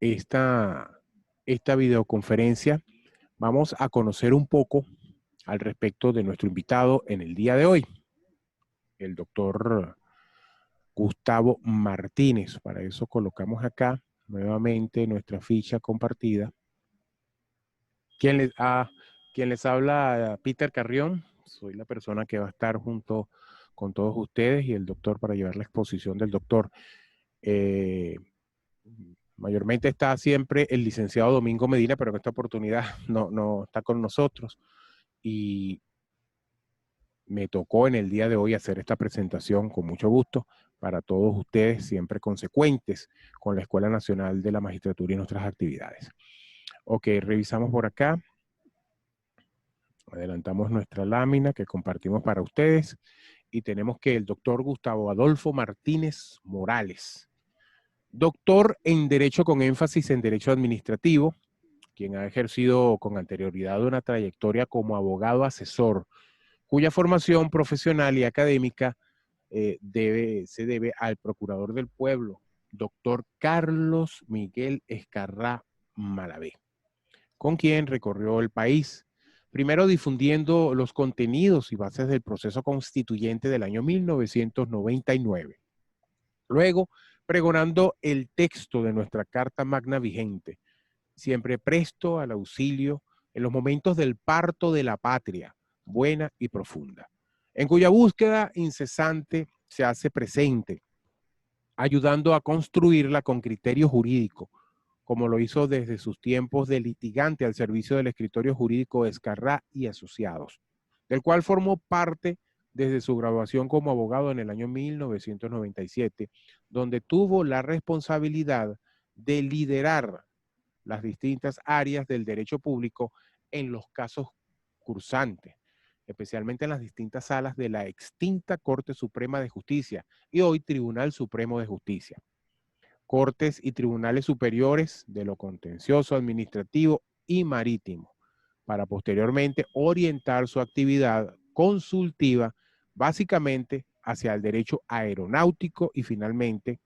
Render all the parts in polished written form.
esta, esta videoconferencia, vamos a conocer un poco al respecto de nuestro invitado en el día de hoy, el doctor Gustavo Martínez. Para eso colocamos acá nuevamente nuestra ficha compartida. Quien les habla, Peter Carrión. Soy la persona que va a estar junto con todos ustedes y el doctor para llevar la exposición del doctor. Eh, Mayormente está siempre el licenciado Domingo Medina, pero en esta oportunidad no está con nosotros. Y me tocó en el día de hoy hacer esta presentación con mucho gusto para todos ustedes, siempre consecuentes con la Escuela Nacional de la Magistratura y nuestras actividades. Ok, revisamos por acá. Adelantamos nuestra lámina que compartimos para ustedes y tenemos que el doctor Gustavo Adolfo Martínez Morales, doctor en Derecho con énfasis en Derecho Administrativo, quien ha ejercido con anterioridad una trayectoria como abogado asesor, cuya formación profesional y académica se debe al procurador del pueblo, doctor Carlos Miguel Escarrá Malavé, con quien recorrió el país, primero difundiendo los contenidos y bases del proceso constituyente del año 1999, luego pregonando el texto de nuestra Carta Magna vigente, siempre presto al auxilio en los momentos del parto de la patria, buena y profunda, en cuya búsqueda incesante se hace presente, ayudando a construirla con criterio jurídico, como lo hizo desde sus tiempos de litigante al servicio del escritorio jurídico Escarrá y Asociados, del cual formó parte desde su graduación como abogado en el año 1997, donde tuvo la responsabilidad de liderar las distintas áreas del derecho público en los casos cursantes, especialmente en las distintas salas de la extinta Corte Suprema de Justicia y hoy Tribunal Supremo de Justicia, cortes y tribunales superiores de lo contencioso, administrativo y marítimo, para posteriormente orientar su actividad consultiva básicamente hacia el derecho aeronáutico y finalmente,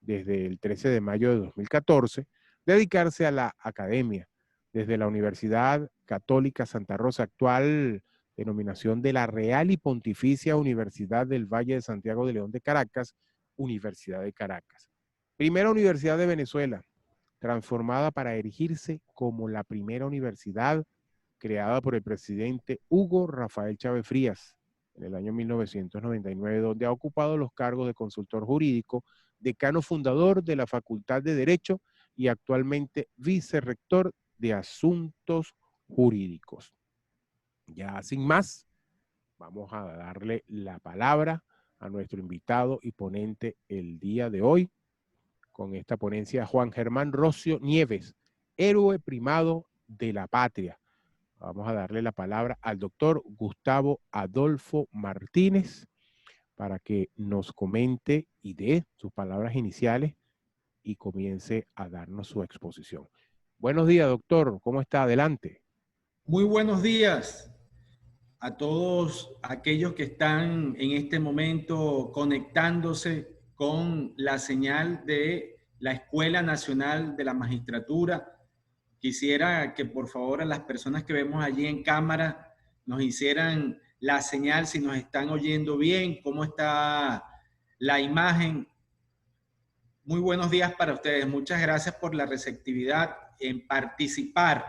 desde el 13 de mayo de 2014, dedicarse a la academia, desde la Universidad Católica Santa Rosa, actual denominación de la Real y Pontificia Universidad del Valle de Santiago de León de Caracas, Universidad de Caracas. Primera universidad de Venezuela, transformada para erigirse como la primera universidad creada por el presidente Hugo Rafael Chávez Frías en el año 1999, donde ha ocupado los cargos de consultor jurídico, decano fundador de la Facultad de Derecho y actualmente vicerrector de Asuntos Jurídicos. Ya sin más, vamos a darle la palabra a nuestro invitado y ponente el día de hoy, con esta ponencia, Juan Germán Rocio Nieves, héroe primado de la patria. Vamos a darle la palabra al doctor Gustavo Adolfo Martínez para que nos comente y dé sus palabras iniciales y comience a darnos su exposición. Buenos días, doctor. ¿Cómo está? Adelante. Muy buenos días a todos aquellos que están en este momento conectándose con la señal de la Escuela Nacional de la Magistratura. Quisiera que por favor a las personas que vemos allí en cámara nos hicieran la señal si nos están oyendo bien, cómo está la imagen. Muy buenos días para ustedes. Muchas gracias por la receptividad en participar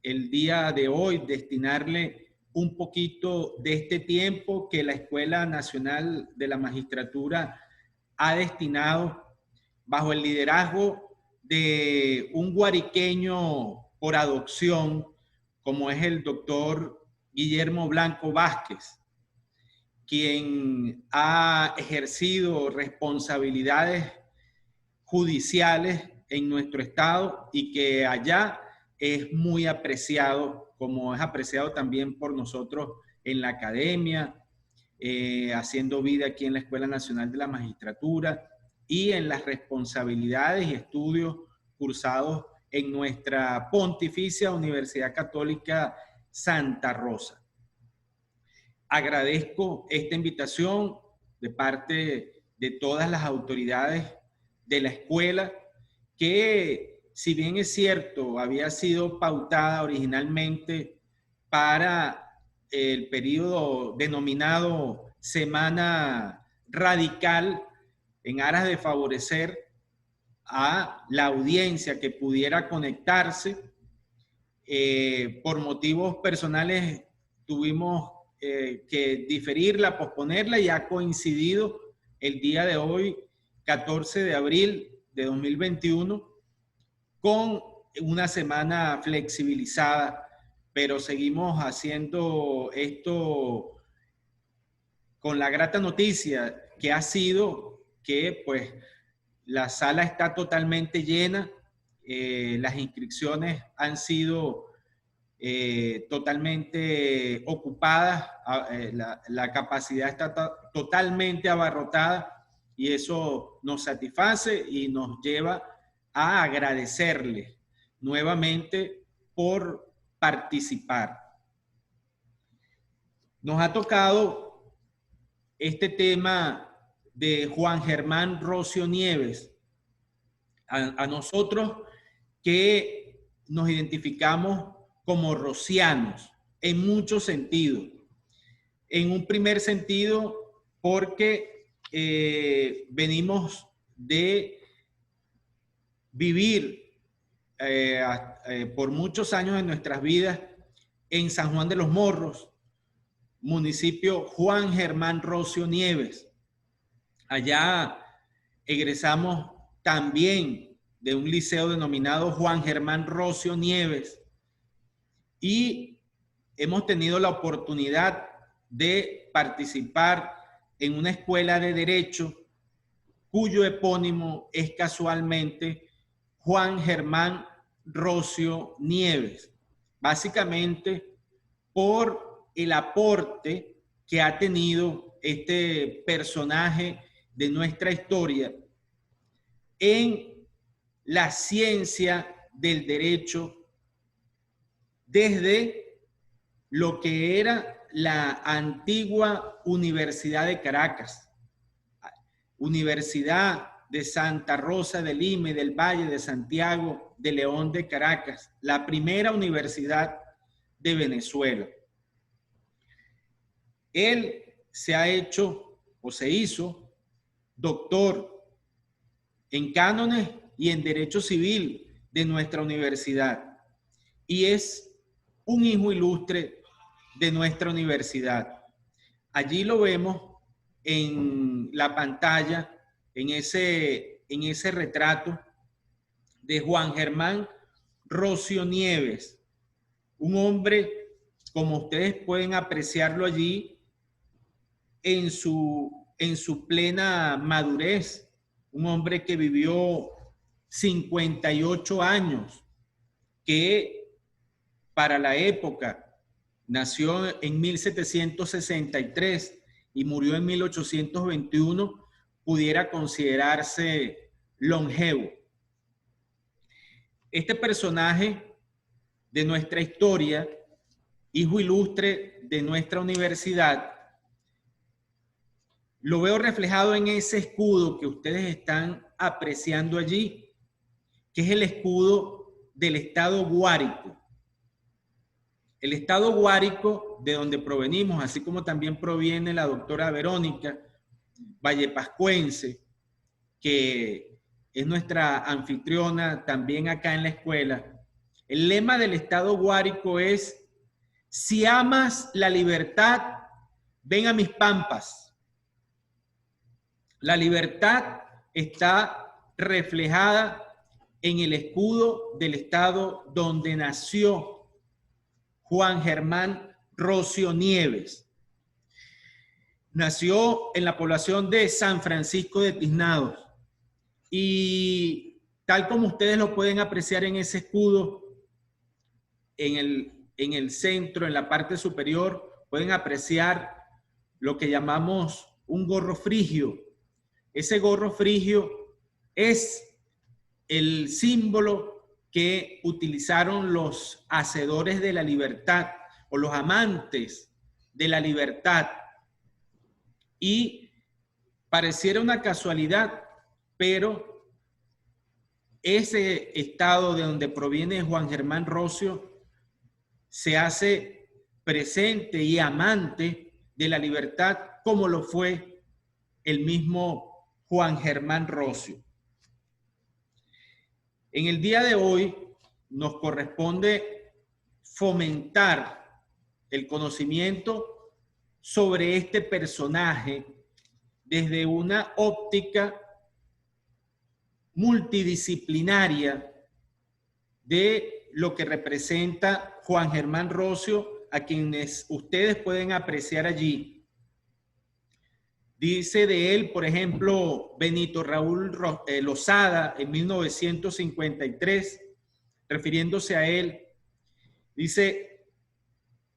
el día de hoy, destinarle un poquito de este tiempo que la Escuela Nacional de la Magistratura ha destinado bajo el liderazgo de un guariqueño por adopción, como es el doctor Guillermo Blanco Vázquez, quien ha ejercido responsabilidades judiciales en nuestro estado y que allá es muy apreciado, como es apreciado también por nosotros en la academia, haciendo vida aquí en la Escuela Nacional de la Magistratura y en las responsabilidades y estudios cursados en nuestra Pontificia Universidad Católica Santa Rosa. Agradezco esta invitación de parte de todas las autoridades de la escuela que si bien es cierto, había sido pautada originalmente para el periodo denominado Semana Radical, en aras de favorecer a la audiencia que pudiera conectarse, por motivos personales tuvimos que diferirla, posponerla, y ha coincidido el día de hoy, 14 de abril de 2021, con una semana flexibilizada, pero seguimos haciendo esto con la grata noticia que ha sido que pues la sala está totalmente llena, las inscripciones han sido totalmente ocupadas, la capacidad está totalmente abarrotada, y eso nos satisface y nos lleva a agradecerles nuevamente por participar. Nos ha tocado este tema de Juan Germán Rocio Nieves. A nosotros que nos identificamos como rocianos en muchos sentidos. En un primer sentido, porque venimos de vivir por muchos años de nuestras vidas en San Juan de los Morros, municipio Juan Germán Rocio Nieves. Allá egresamos también de un liceo denominado Juan Germán Rocio Nieves, y hemos tenido la oportunidad de participar en una escuela de Derecho cuyo epónimo es casualmente Juan Germán Rocio Nieves, básicamente por el aporte que ha tenido este personaje de nuestra historia en la ciencia del derecho desde lo que era la antigua Universidad de Caracas, Universidad de Santa Rosa de Lima y del Valle de Santiago de León de Caracas, la primera universidad de Venezuela. Él se ha hecho o se hizo doctor en cánones y en derecho civil de nuestra universidad, y es un hijo ilustre de nuestra universidad. Allí lo vemos en la pantalla, en ese retrato de Juan Germán Rocio Nieves, un hombre, como ustedes pueden apreciarlo allí, en su plena madurez, un hombre que vivió 58 años, que para la época nació en 1763 y murió en 1821, pudiera considerarse longevo. Este personaje de nuestra historia, hijo ilustre de nuestra universidad, lo veo reflejado en ese escudo que ustedes están apreciando allí, que es el escudo del estado Guárico. El estado Guárico, de donde provenimos, así como también proviene la doctora Verónica, vallepascuense, que es nuestra anfitriona también acá en la escuela. El lema del estado Guárico es: si amas la libertad, ven a mis pampas. La libertad está reflejada en el escudo del estado donde nació Juan Germán Rocio Nieves. Nació en la población de San Francisco de Tiznados, y tal como ustedes lo pueden apreciar en ese escudo, en el centro, en la parte superior, pueden apreciar lo que llamamos un gorro frigio. Ese gorro frigio es el símbolo que utilizaron los hacedores de la libertad o los amantes de la libertad. Y pareciera una casualidad, pero ese estado de donde proviene Juan Germán Rocio se hace presente y amante de la libertad como lo fue el mismo Juan Germán Rocio. En el día de hoy nos corresponde fomentar el conocimiento sobre este personaje desde una óptica multidisciplinaria de lo que representa Juan Germán Rocio, a quienes ustedes pueden apreciar allí. Dice de él, por ejemplo, Benito Raúl Losada en 1953, refiriéndose a él, dice: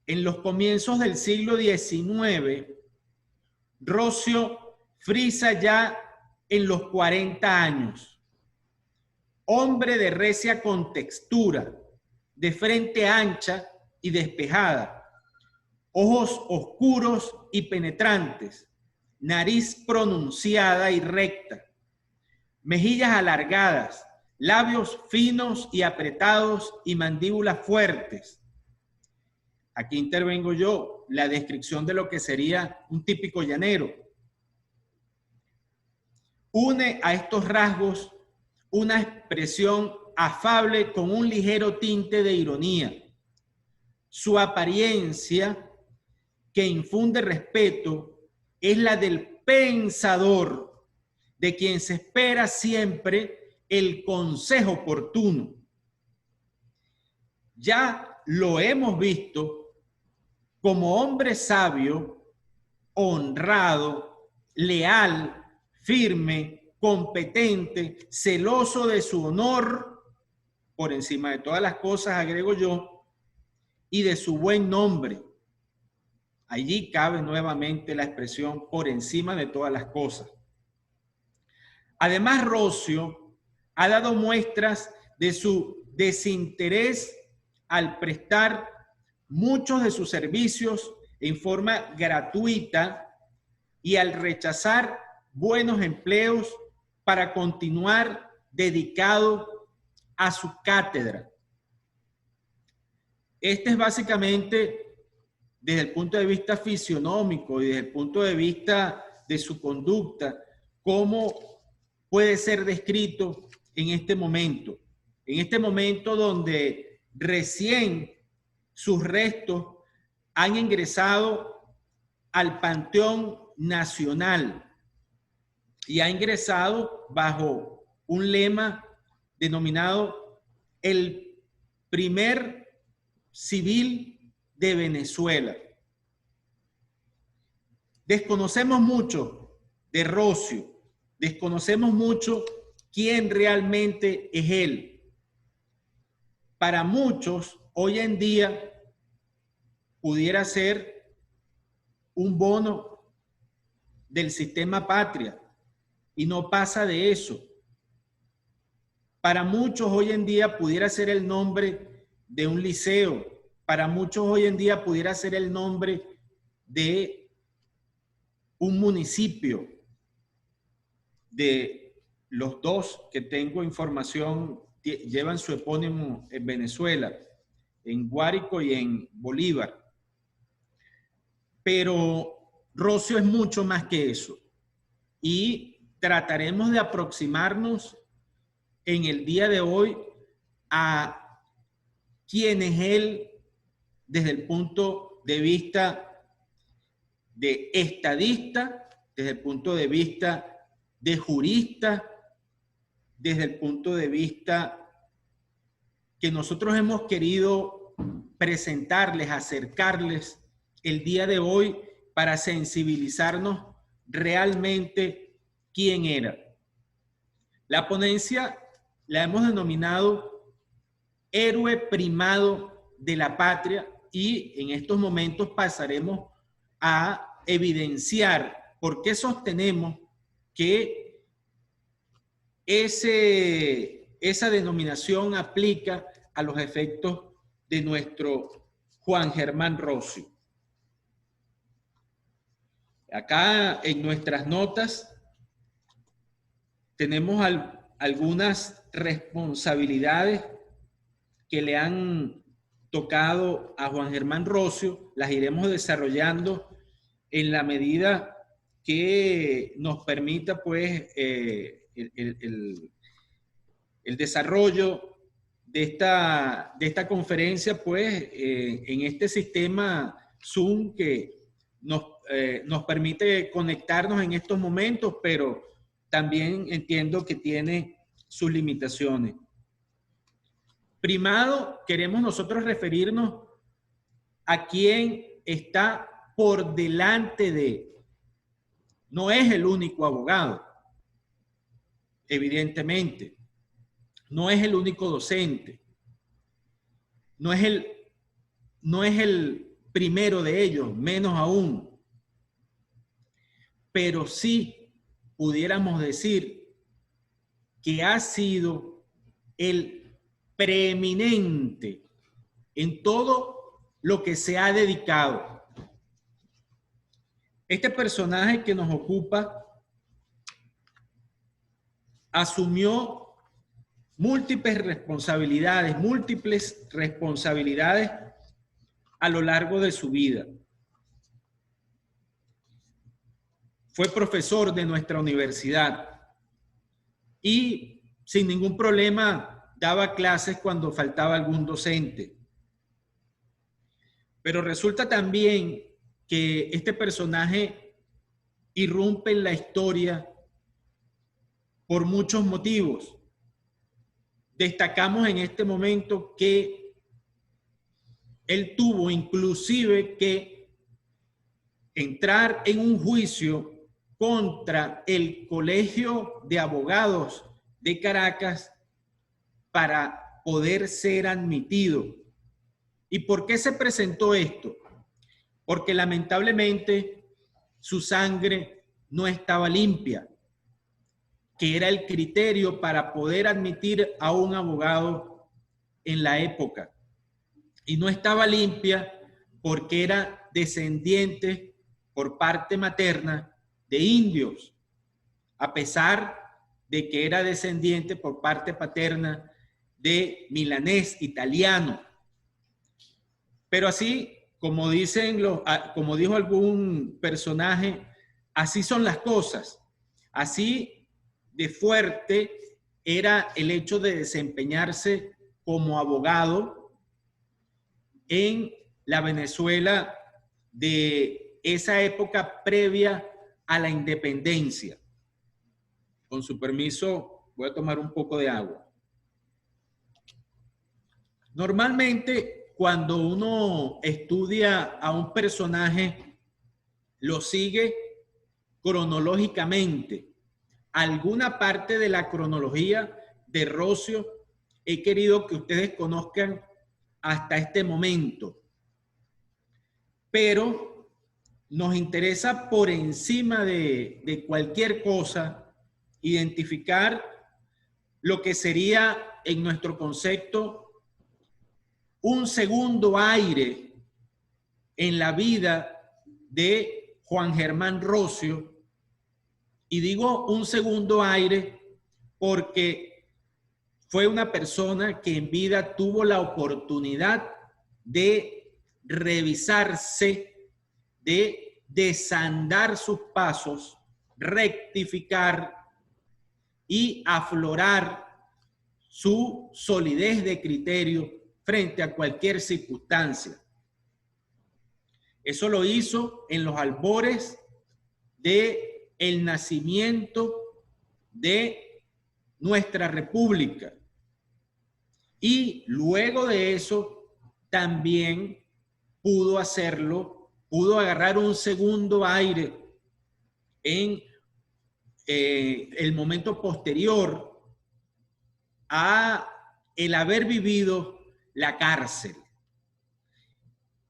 en los comienzos del siglo XIX, Rocio frisa ya en los 40 años. Hombre de recia contextura, de frente ancha y despejada, ojos oscuros y penetrantes, nariz pronunciada y recta, mejillas alargadas, labios finos y apretados y mandíbulas fuertes. Aquí intervengo yo, la descripción de lo que sería un típico llanero. Une a estos rasgos una expresión afable con un ligero tinte de ironía. Su apariencia, que infunde respeto, es la del pensador, de quien se espera siempre el consejo oportuno. Ya lo hemos visto como hombre sabio, honrado, leal, firme, competente, celoso de su honor, por encima de todas las cosas, agrego yo, y de su buen nombre. Allí cabe nuevamente la expresión por encima de todas las cosas. Además, Rocio ha dado muestras de su desinterés al prestar muchos de sus servicios en forma gratuita y al rechazar buenos empleos para continuar dedicado a su cátedra. Este es básicamente, desde el punto de vista fisionómico y desde el punto de vista de su conducta, cómo puede ser descrito en este momento donde recién sus restos han ingresado al Panteón Nacional y ha ingresado bajo un lema denominado el primer civil de Venezuela. Desconocemos mucho de Rocio, desconocemos mucho quién realmente es él. Para muchos, hoy en día, pudiera ser un bono del sistema Patria, y no pasa de eso. Para muchos hoy en día pudiera ser el nombre de un liceo, para muchos hoy en día pudiera ser el nombre de un municipio. De los dos que tengo información, llevan su epónimo en Venezuela, en Guárico y en Bolívar. Pero Rocio es mucho más que eso. Y trataremos de aproximarnos en el día de hoy a quién es él desde el punto de vista de estadista, desde el punto de vista de jurista, desde el punto de vista que nosotros hemos querido presentarles, acercarles el día de hoy para sensibilizarnos realmente quién era. La ponencia la hemos denominado Héroe Primado de la Patria y en estos momentos pasaremos a evidenciar por qué sostenemos que esa denominación aplica a los efectos de nuestro Juan Germán Rocio. Acá en nuestras notas tenemos algunas responsabilidades que le han tocado a Juan Germán Rocio, las iremos desarrollando en la medida que nos permita pues el desarrollo de esta conferencia pues en este sistema Zoom que nos permite conectarnos en estos momentos, pero también entiendo que tiene sus limitaciones. Primado, queremos nosotros referirnos a quien está por delante de. No es el único abogado, evidentemente. No es el único docente. No es el primero de ellos, menos aún. Pero sí pudiéramos decir que ha sido el preeminente en todo lo que se ha dedicado. Este personaje que nos ocupa asumió múltiples responsabilidades a lo largo de su vida. Fue profesor de nuestra universidad y sin ningún problema daba clases cuando faltaba algún docente. Pero resulta también que este personaje irrumpe en la historia por muchos motivos. Destacamos en este momento que él tuvo inclusive que entrar en un juicio contra el Colegio de Abogados de Caracas para poder ser admitido. ¿Y por qué se presentó esto? Porque lamentablemente su sangre no estaba limpia, que era el criterio para poder admitir a un abogado en la época. Y no estaba limpia porque era descendiente por parte materna de indios, a pesar de que era descendiente por parte paterna de milanés, italiano. Pero así, como dijo algún personaje, así son las cosas. Así de fuerte era el hecho de desempeñarse como abogado en la Venezuela de esa época previa a la independencia. Con su permiso, voy a tomar un poco de agua. Normalmente, cuando uno estudia a un personaje, lo sigue cronológicamente. Alguna parte de la cronología de Rocio he querido que ustedes conozcan hasta este momento. Pero nos interesa por encima de cualquier cosa identificar lo que sería en nuestro concepto un segundo aire en la vida de Juan Germán Rocio. Y digo un segundo aire porque fue una persona que en vida tuvo la oportunidad de revisarse, de desandar sus pasos, rectificar y aflorar su solidez de criterio frente a cualquier circunstancia. Eso lo hizo en los albores del nacimiento de nuestra república. Y luego de eso también pudo hacerlo, pudo agarrar un segundo aire en el momento posterior a el haber vivido la cárcel.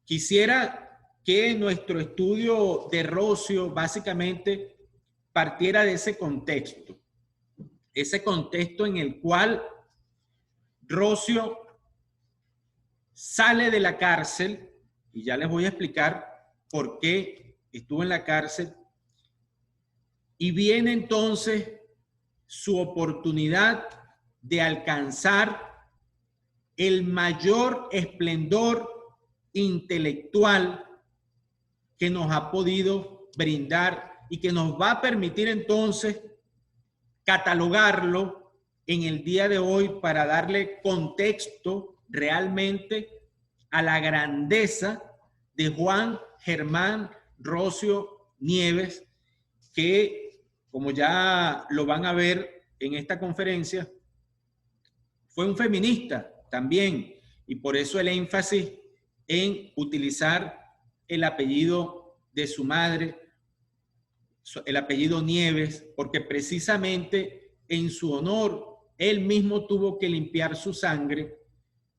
Quisiera que nuestro estudio de Rocio básicamente partiera de ese contexto en el cual Rocio sale de la cárcel, y ya les voy a explicar por qué estuvo en la cárcel, y viene entonces su oportunidad de alcanzar el mayor esplendor intelectual que nos ha podido brindar y que nos va a permitir entonces catalogarlo en el día de hoy para darle contexto realmente a la grandeza de Juan Germán Rocio Nieves, que, como ya lo van a ver en esta conferencia, fue un feminista también, y por eso el énfasis en utilizar el apellido de su madre, el apellido Nieves, porque precisamente en su honor él mismo tuvo que limpiar su sangre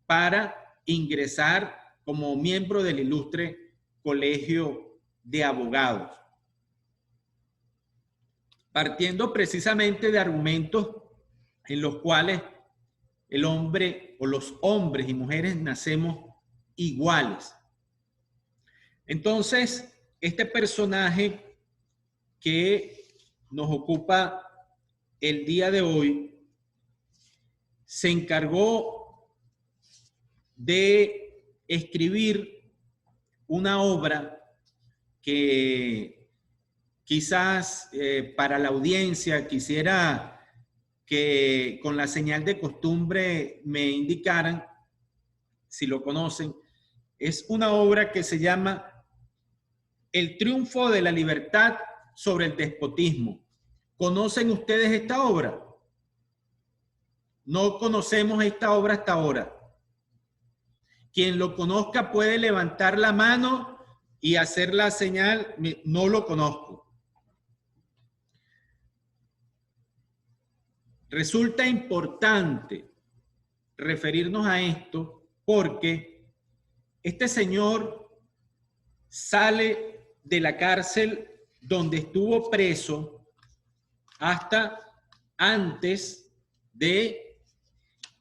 para ingresar como miembro del ilustre Colegio de Abogados. Partiendo precisamente de argumentos en los cuales el hombre o los hombres y mujeres nacemos iguales. Entonces, este personaje que nos ocupa el día de hoy se encargó de escribir una obra que quizás para la audiencia quisiera que con la señal de costumbre me indicaran si lo conocen. Es una obra que se llama El triunfo de la libertad sobre el despotismo. ¿Conocen ustedes esta obra? No conocemos esta obra hasta ahora. Quien lo conozca puede levantar la mano y hacer la señal, no lo conozco. Resulta importante referirnos a esto porque este señor sale de la cárcel donde estuvo preso hasta antes de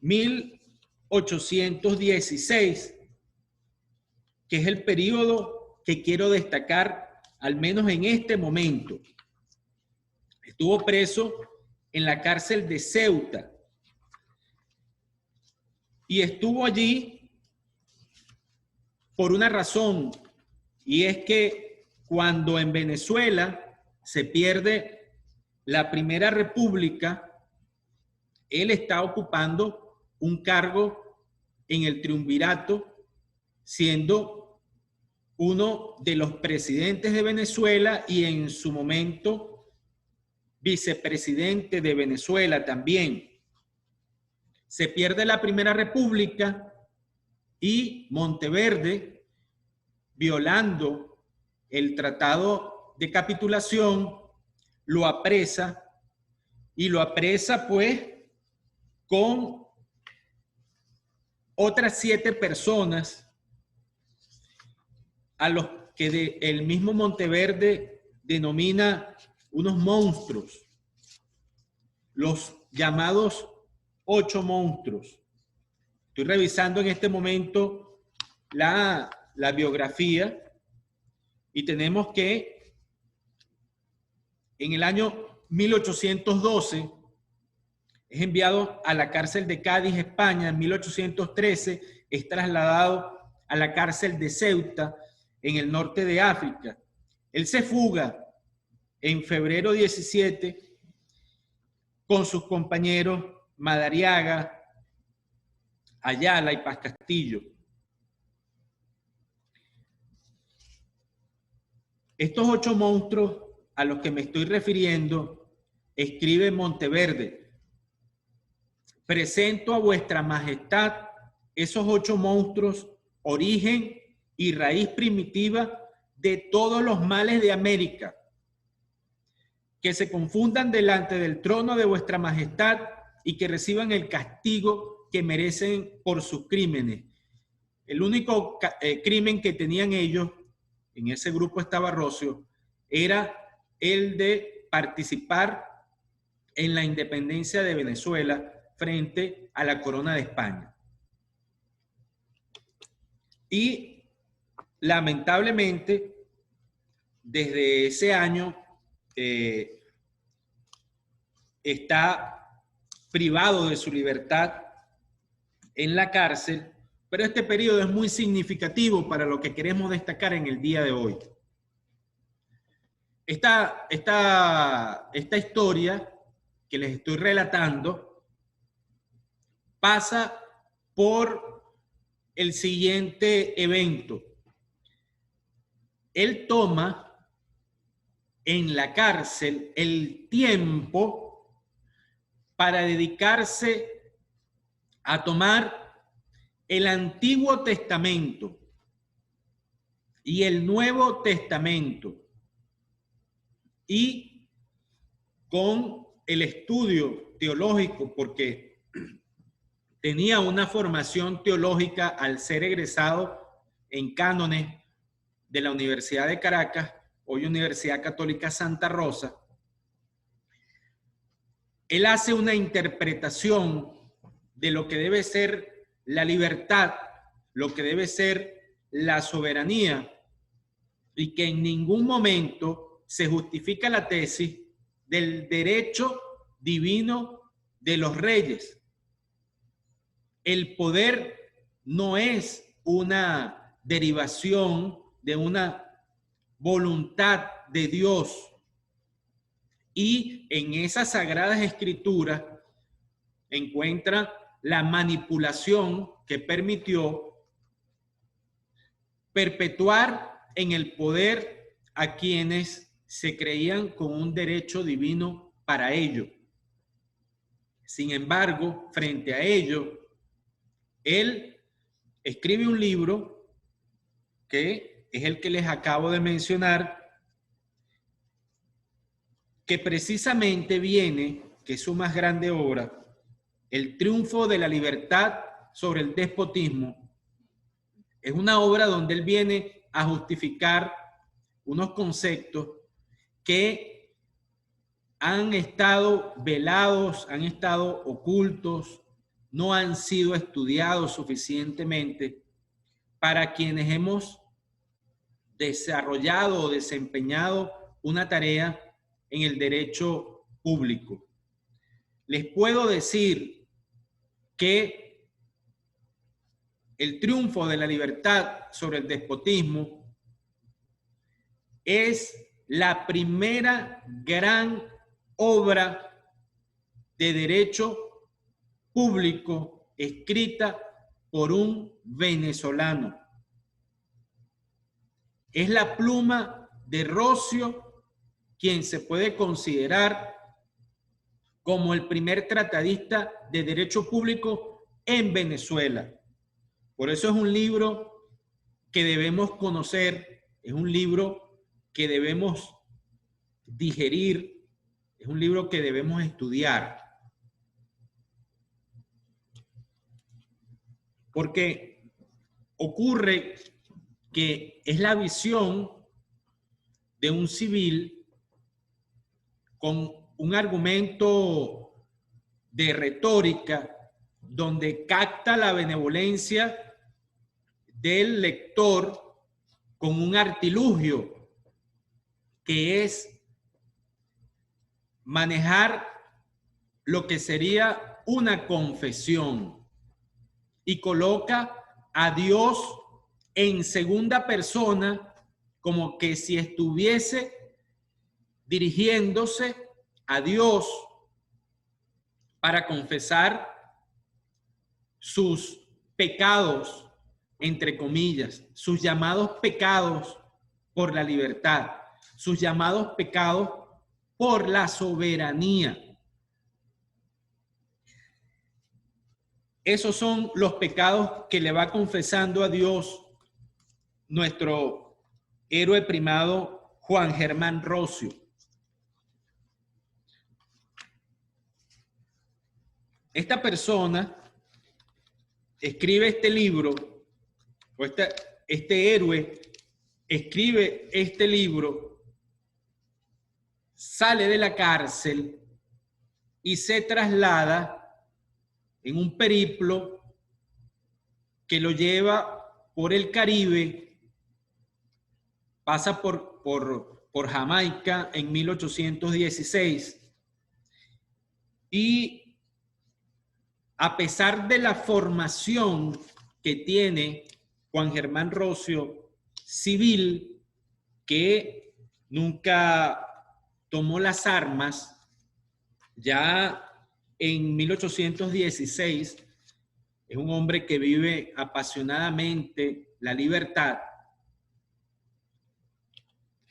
1816, que es el periodo que quiero destacar, al menos en este momento. Estuvo preso en la cárcel de Ceuta y estuvo allí por una razón, y es que cuando en Venezuela se pierde la Primera República, él está ocupando un cargo en el triunvirato, siendo uno de los presidentes de Venezuela y en su momento vicepresidente de Venezuela también. Se pierde la Primera República y Monteverde, violando el tratado de capitulación, lo apresa, y lo apresa pues con otras 7 personas a los que el mismo Monteverde denomina unos monstruos, los llamados 8 monstruos. Estoy revisando en este momento la biografía y tenemos que en el año 1812 es enviado a la cárcel de Cádiz, España. En 1813 es trasladado a la cárcel de Ceuta, en el norte de África. Él se fuga en febrero 17 con sus compañeros Madariaga, Ayala y Paz Castillo. Estos 8 monstruos a los que me estoy refiriendo, escribe Monteverde: presento a vuestra majestad esos 8 monstruos, origen y raíz primitiva de todos los males de América, que se confundan delante del trono de vuestra majestad y que reciban el castigo que merecen por sus crímenes. El único crimen que tenían ellos, en ese grupo estaba Rocio, era el de participar en la independencia de Venezuela frente a la corona de España. Y lamentablemente, desde ese año está privado de su libertad en la cárcel, pero este periodo es muy significativo para lo que queremos destacar en el día de hoy. Esta historia que les estoy relatando pasa por el siguiente evento. Él toma en la cárcel el tiempo para dedicarse a tomar el Antiguo Testamento y el Nuevo Testamento, y con el estudio teológico, porque tenía una formación teológica al ser egresado en cánones de la Universidad de Caracas, hoy Universidad Católica Santa Rosa. Él hace una interpretación de lo que debe ser la libertad, lo que debe ser la soberanía, y que en ningún momento se justifica la tesis del derecho divino de los reyes. El poder no es una derivación de una voluntad de Dios. Y en esas sagradas escrituras encuentra la manipulación que permitió perpetuar en el poder a quienes se creían con un derecho divino para ello. Sin embargo, frente a ello, él escribe un libro que es el que les acabo de mencionar, que precisamente viene, que es su más grande obra, El triunfo de la libertad sobre el despotismo. Es una obra donde él viene a justificar unos conceptos que han estado velados, han estado ocultos, no han sido estudiados suficientemente para quienes hemos desarrollado o desempeñado una tarea en el derecho público. Les puedo decir que el triunfo de la libertad sobre el despotismo es la primera gran obra de derecho público escrita por un venezolano. Es la pluma de Roscio quien se puede considerar como el primer tratadista de derecho público en Venezuela. Por eso es un libro que debemos conocer, es un libro que debemos digerir, es un libro que debemos estudiar. Porque ocurre que es la visión de un civil con un argumento de retórica donde capta la benevolencia del lector con un artilugio que es manejar lo que sería una confesión y coloca a Dios en segunda persona, como que si estuviese dirigiéndose a Dios para confesar sus pecados, entre comillas, sus llamados pecados por la libertad, sus llamados pecados por la soberanía. Esos son los pecados que le va confesando a Dios nuestro héroe primado Juan Germán Roscio. Esta persona escribe este libro, o este héroe escribe este libro, sale de la cárcel y se traslada en un periplo que lo lleva por el Caribe, pasa por Jamaica en 1816 Y a pesar de la formación que tiene Juan Germán Rocio, civil, que nunca tomó las armas, ya en 1816 es un hombre que vive apasionadamente la libertad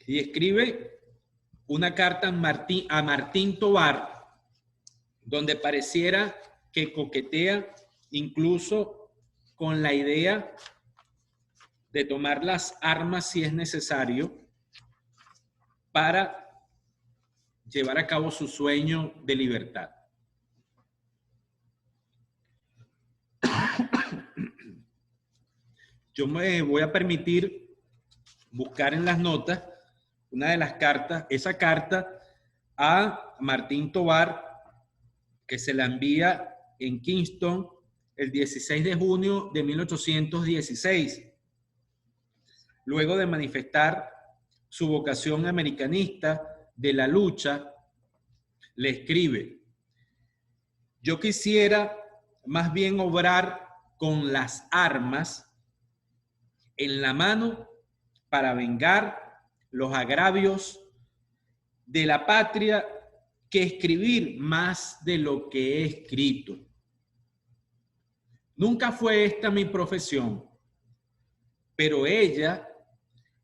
y escribe una carta a Martín Tovar, donde pareciera que coquetea incluso con la idea de tomar las armas si es necesario para llevar a cabo su sueño de libertad. Yo me voy a permitir buscar en las notas una de las cartas, esa carta a Martín Tovar, que se la envía en Kingston el 16 de junio de 1816, luego de manifestar su vocación americanista de la lucha. Le escribe: yo quisiera más bien obrar con las armas en la mano para vengar los agravios de la patria que escribir más de lo que he escrito. Nunca fue esta mi profesión, pero ella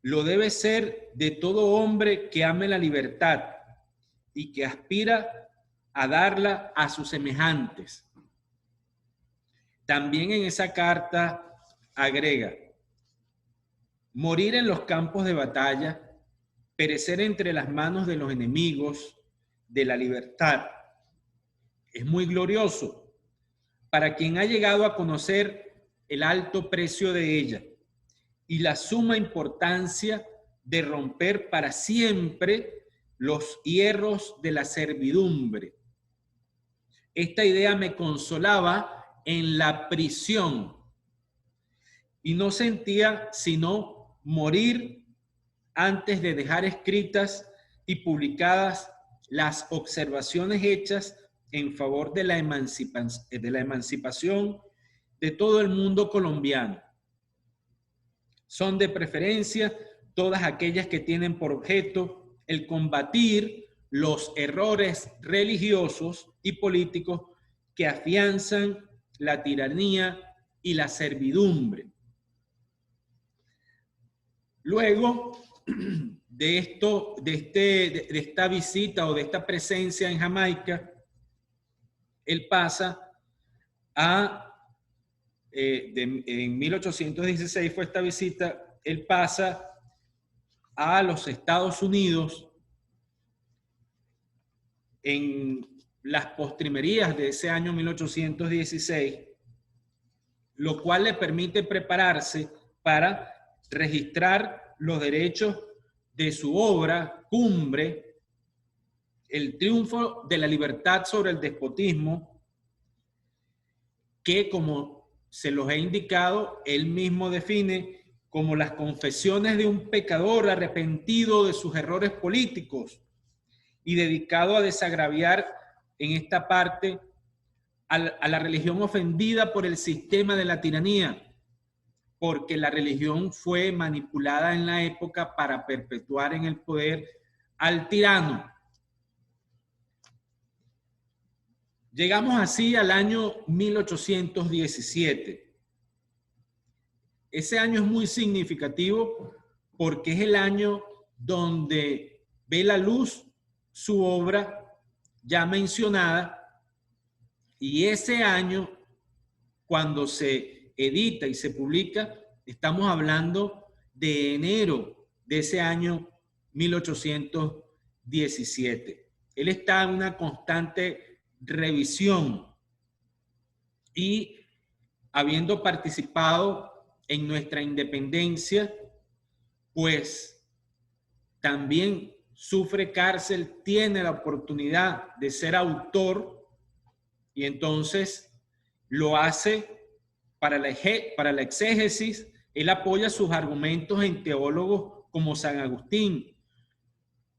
lo debe ser de todo hombre que ame la libertad y que aspira a darla a sus semejantes. También en esa carta agrega: morir en los campos de batalla, perecer entre las manos de los enemigos de la libertad, es muy glorioso para quien ha llegado a conocer el alto precio de ella y la suma importancia de romper para siempre los hierros de la servidumbre. Esta idea me consolaba en la prisión y no sentía sino morir antes de dejar escritas y publicadas las observaciones hechas en favor de la emancipación de todo el mundo colombiano. Son de preferencia todas aquellas que tienen por objeto el combatir los errores religiosos y políticos que afianzan la tiranía y la servidumbre. Luego de esta visita o de esta presencia en Jamaica, él pasa en 1816 fue esta visita, él pasa a los Estados Unidos en las postrimerías de ese año 1816, lo cual le permite prepararse para registrar los derechos de su obra cumbre, El triunfo de la libertad sobre el despotismo, que, como se los he indicado, él mismo define como las confesiones de un pecador arrepentido de sus errores políticos y dedicado a desagraviar en esta parte a la religión ofendida por el sistema de la tiranía, porque la religión fue manipulada en la época para perpetuar en el poder al tirano. Llegamos así al año 1817. Ese año es muy significativo porque es el año donde ve la luz su obra ya mencionada, y ese año, cuando se edita y se publica, estamos hablando de enero de ese año 1817. Él está en una constante revisión y, habiendo participado en nuestra independencia, pues también sufre cárcel, tiene la oportunidad de ser autor y entonces lo hace para la exégesis. Él apoya sus argumentos en teólogos como San Agustín,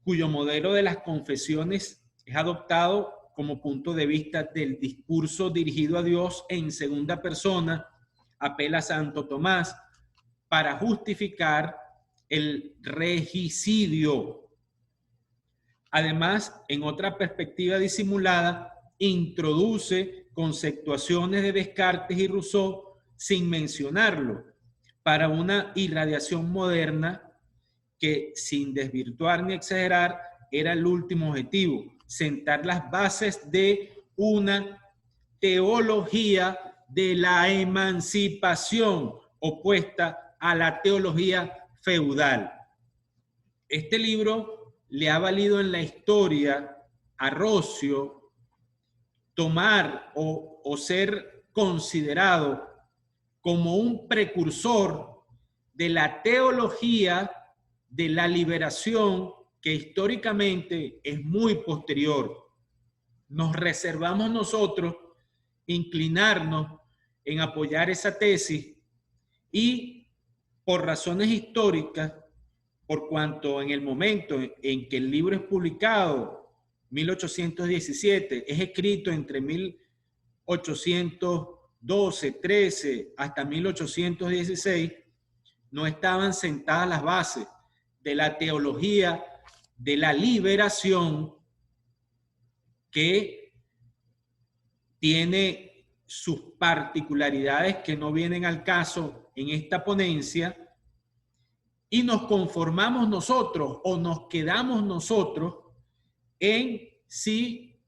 cuyo modelo de las confesiones es adoptado como punto de vista del discurso dirigido a Dios en segunda persona, apela a Santo Tomás para justificar el regicidio. Además, en otra perspectiva disimulada, introduce conceptuaciones de Descartes y Rousseau sin mencionarlo, para una irradiación moderna que, sin desvirtuar ni exagerar, era el último objetivo: sentar las bases de una teología de la emancipación opuesta a la teología feudal. Este libro le ha valido en la historia a Rossio tomar o ser considerado como un precursor de la teología de la liberación, que históricamente es muy posterior. Nos reservamos nosotros inclinarnos en apoyar esa tesis, y por razones históricas, por cuanto en el momento en que el libro es publicado, 1817, es escrito entre 1812, 13 hasta 1816, no estaban sentadas las bases de la teología de la liberación, que tiene sus particularidades que no vienen al caso en esta ponencia, y nos conformamos nosotros o nos quedamos nosotros en sí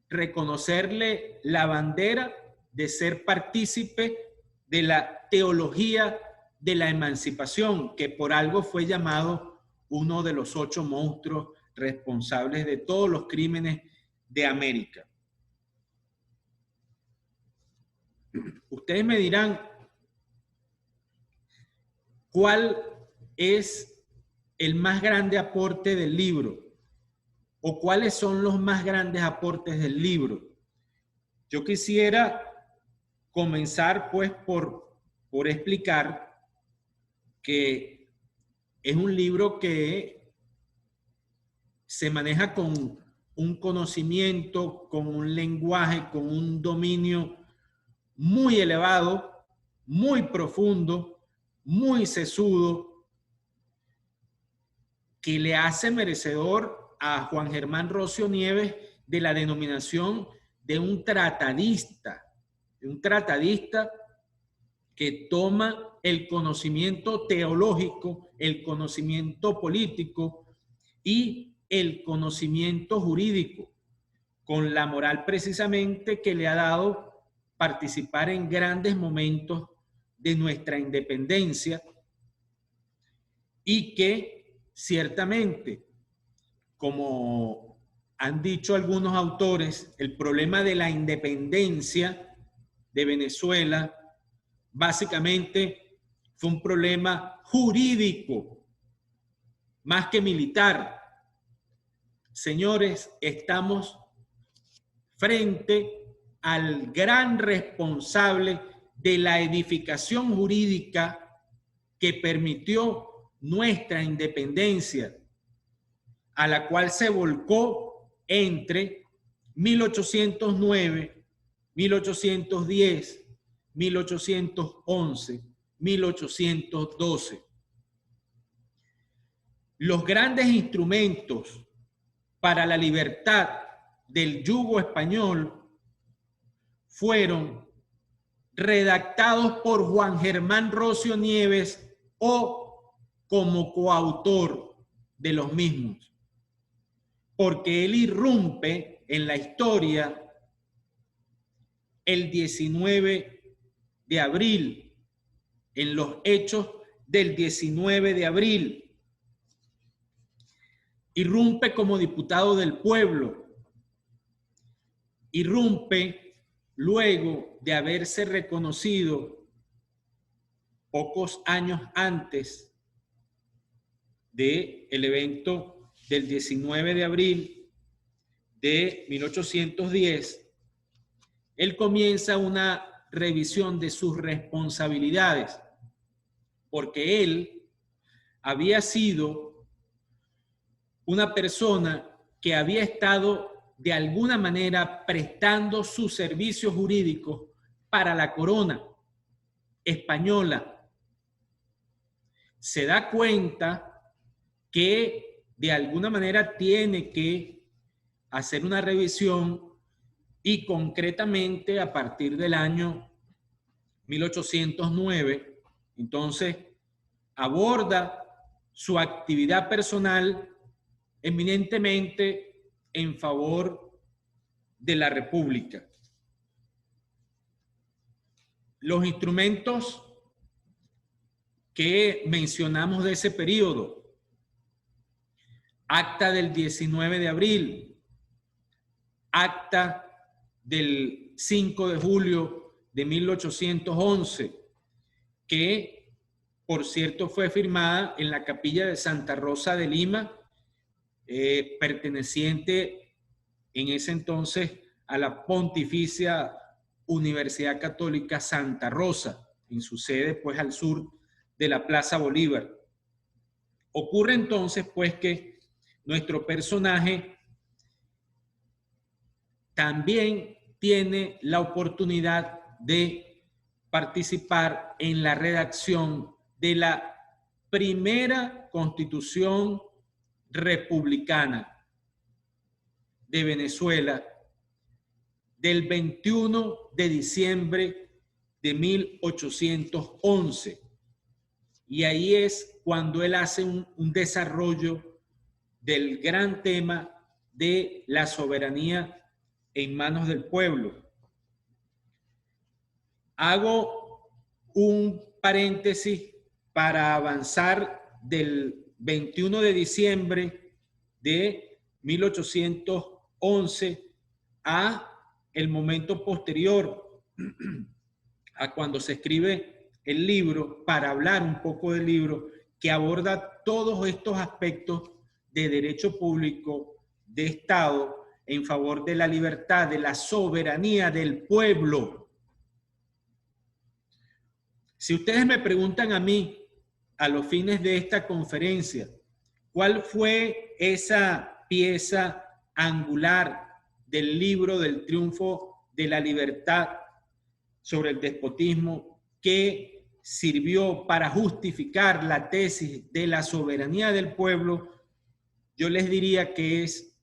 reconocerle la bandera de ser partícipe de la teología de la emancipación, que por algo fue llamado uno de los 8 monstruos responsables de todos los crímenes de América. Ustedes me dirán, ¿cuál es el más grande aporte del libro? ¿O cuáles son los más grandes aportes del libro? Yo quisiera comenzar pues por explicar que es un libro que se maneja con un conocimiento, con un lenguaje, con un dominio muy elevado, muy profundo, muy sesudo, que le hace merecedor a Juan Germán Rossio Nieves de la denominación de un tratadista que toma el conocimiento teológico, el conocimiento político y el conocimiento jurídico, con la moral precisamente que le ha dado participar en grandes momentos de nuestra independencia, y que ciertamente, como han dicho algunos autores, el problema de la independencia de Venezuela básicamente fue un problema jurídico más que militar. Señores, estamos frente al gran responsable de la edificación jurídica que permitió nuestra independencia, a la cual se volcó entre 1809, 1810, 1811, 1812. Los grandes instrumentos para la libertad del yugo español fueron redactados por Juan Germán Rossio Nieves o como coautor de los mismos, porque él irrumpe en la historia el 19 de abril, en los hechos del 19 de abril. Irrumpe como diputado del pueblo, irrumpe luego de haberse reconocido pocos años antes del evento del 19 de abril de 1810, él comienza una revisión de sus responsabilidades, porque él había sido una persona que había estado de alguna manera prestando sus servicios jurídicos para la corona española, se da cuenta que de alguna manera tiene que hacer una revisión y concretamente a partir del año 1809, entonces aborda su actividad personal eminentemente en favor de la República. Los instrumentos que mencionamos de ese periodo: acta del 19 de abril, acta del 5 de julio de 1811, que por cierto fue firmada en la capilla de Santa Rosa de Lima, perteneciente en ese entonces a la Pontificia Universidad Católica Santa Rosa, en su sede pues al sur de la Plaza Bolívar. Ocurre entonces pues que nuestro personaje también tiene la oportunidad de participar en la redacción de la primera Constitución republicana de Venezuela del 21 de diciembre de 1811. Y ahí es cuando él hace un desarrollo del gran tema de la soberanía en manos del pueblo. Hago un paréntesis para avanzar del 21 de diciembre de 1811 a el momento posterior, a cuando se escribe el libro, para hablar un poco del libro que aborda todos estos aspectos de derecho público, de Estado, en favor de la libertad, de la soberanía del pueblo. Si ustedes me preguntan a mí, a los fines de esta conferencia, ¿cuál fue esa pieza angular del libro del triunfo de la libertad sobre el despotismo que sirvió para justificar la tesis de la soberanía del pueblo? Yo les diría que es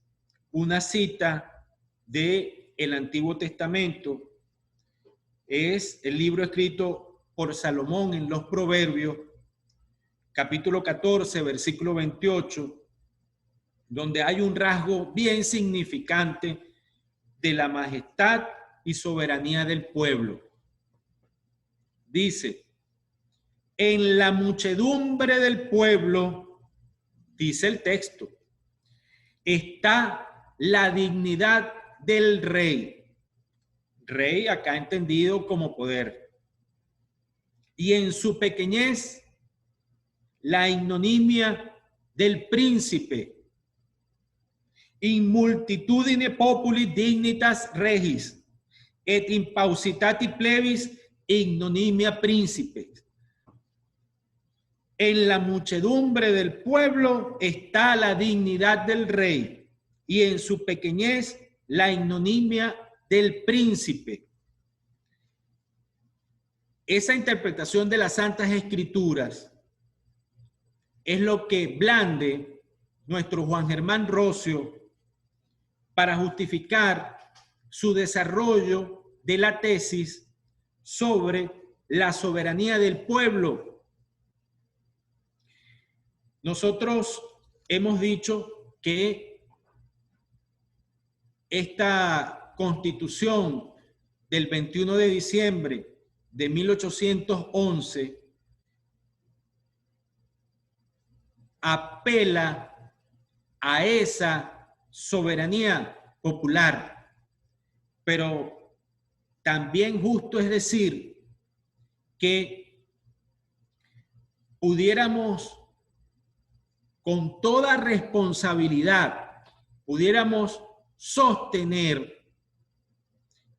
una cita del Antiguo Testamento. Es el libro escrito por Salomón en los Proverbios, capítulo 14, versículo 28, donde hay un rasgo bien significante de la majestad y soberanía del pueblo. Dice: en la muchedumbre del pueblo, dice el texto, está la dignidad del rey. Rey acá entendido como poder. Y en su pequeñez, la ignominia del príncipe. In multitudine populi dignitas regis, et in pausitati plebis ignominia príncipes. En la muchedumbre del pueblo está la dignidad del rey, y en su pequeñez la ignominia del príncipe. Esa interpretación de las Santas Escrituras es lo que blande nuestro Juan Germán Rocio para justificar su desarrollo de la tesis sobre la soberanía del pueblo. Nosotros hemos dicho que esta Constitución del 21 de diciembre de 1811 apela a esa soberanía popular, pero también justo es decir que pudiéramos con toda responsabilidad, pudiéramos sostener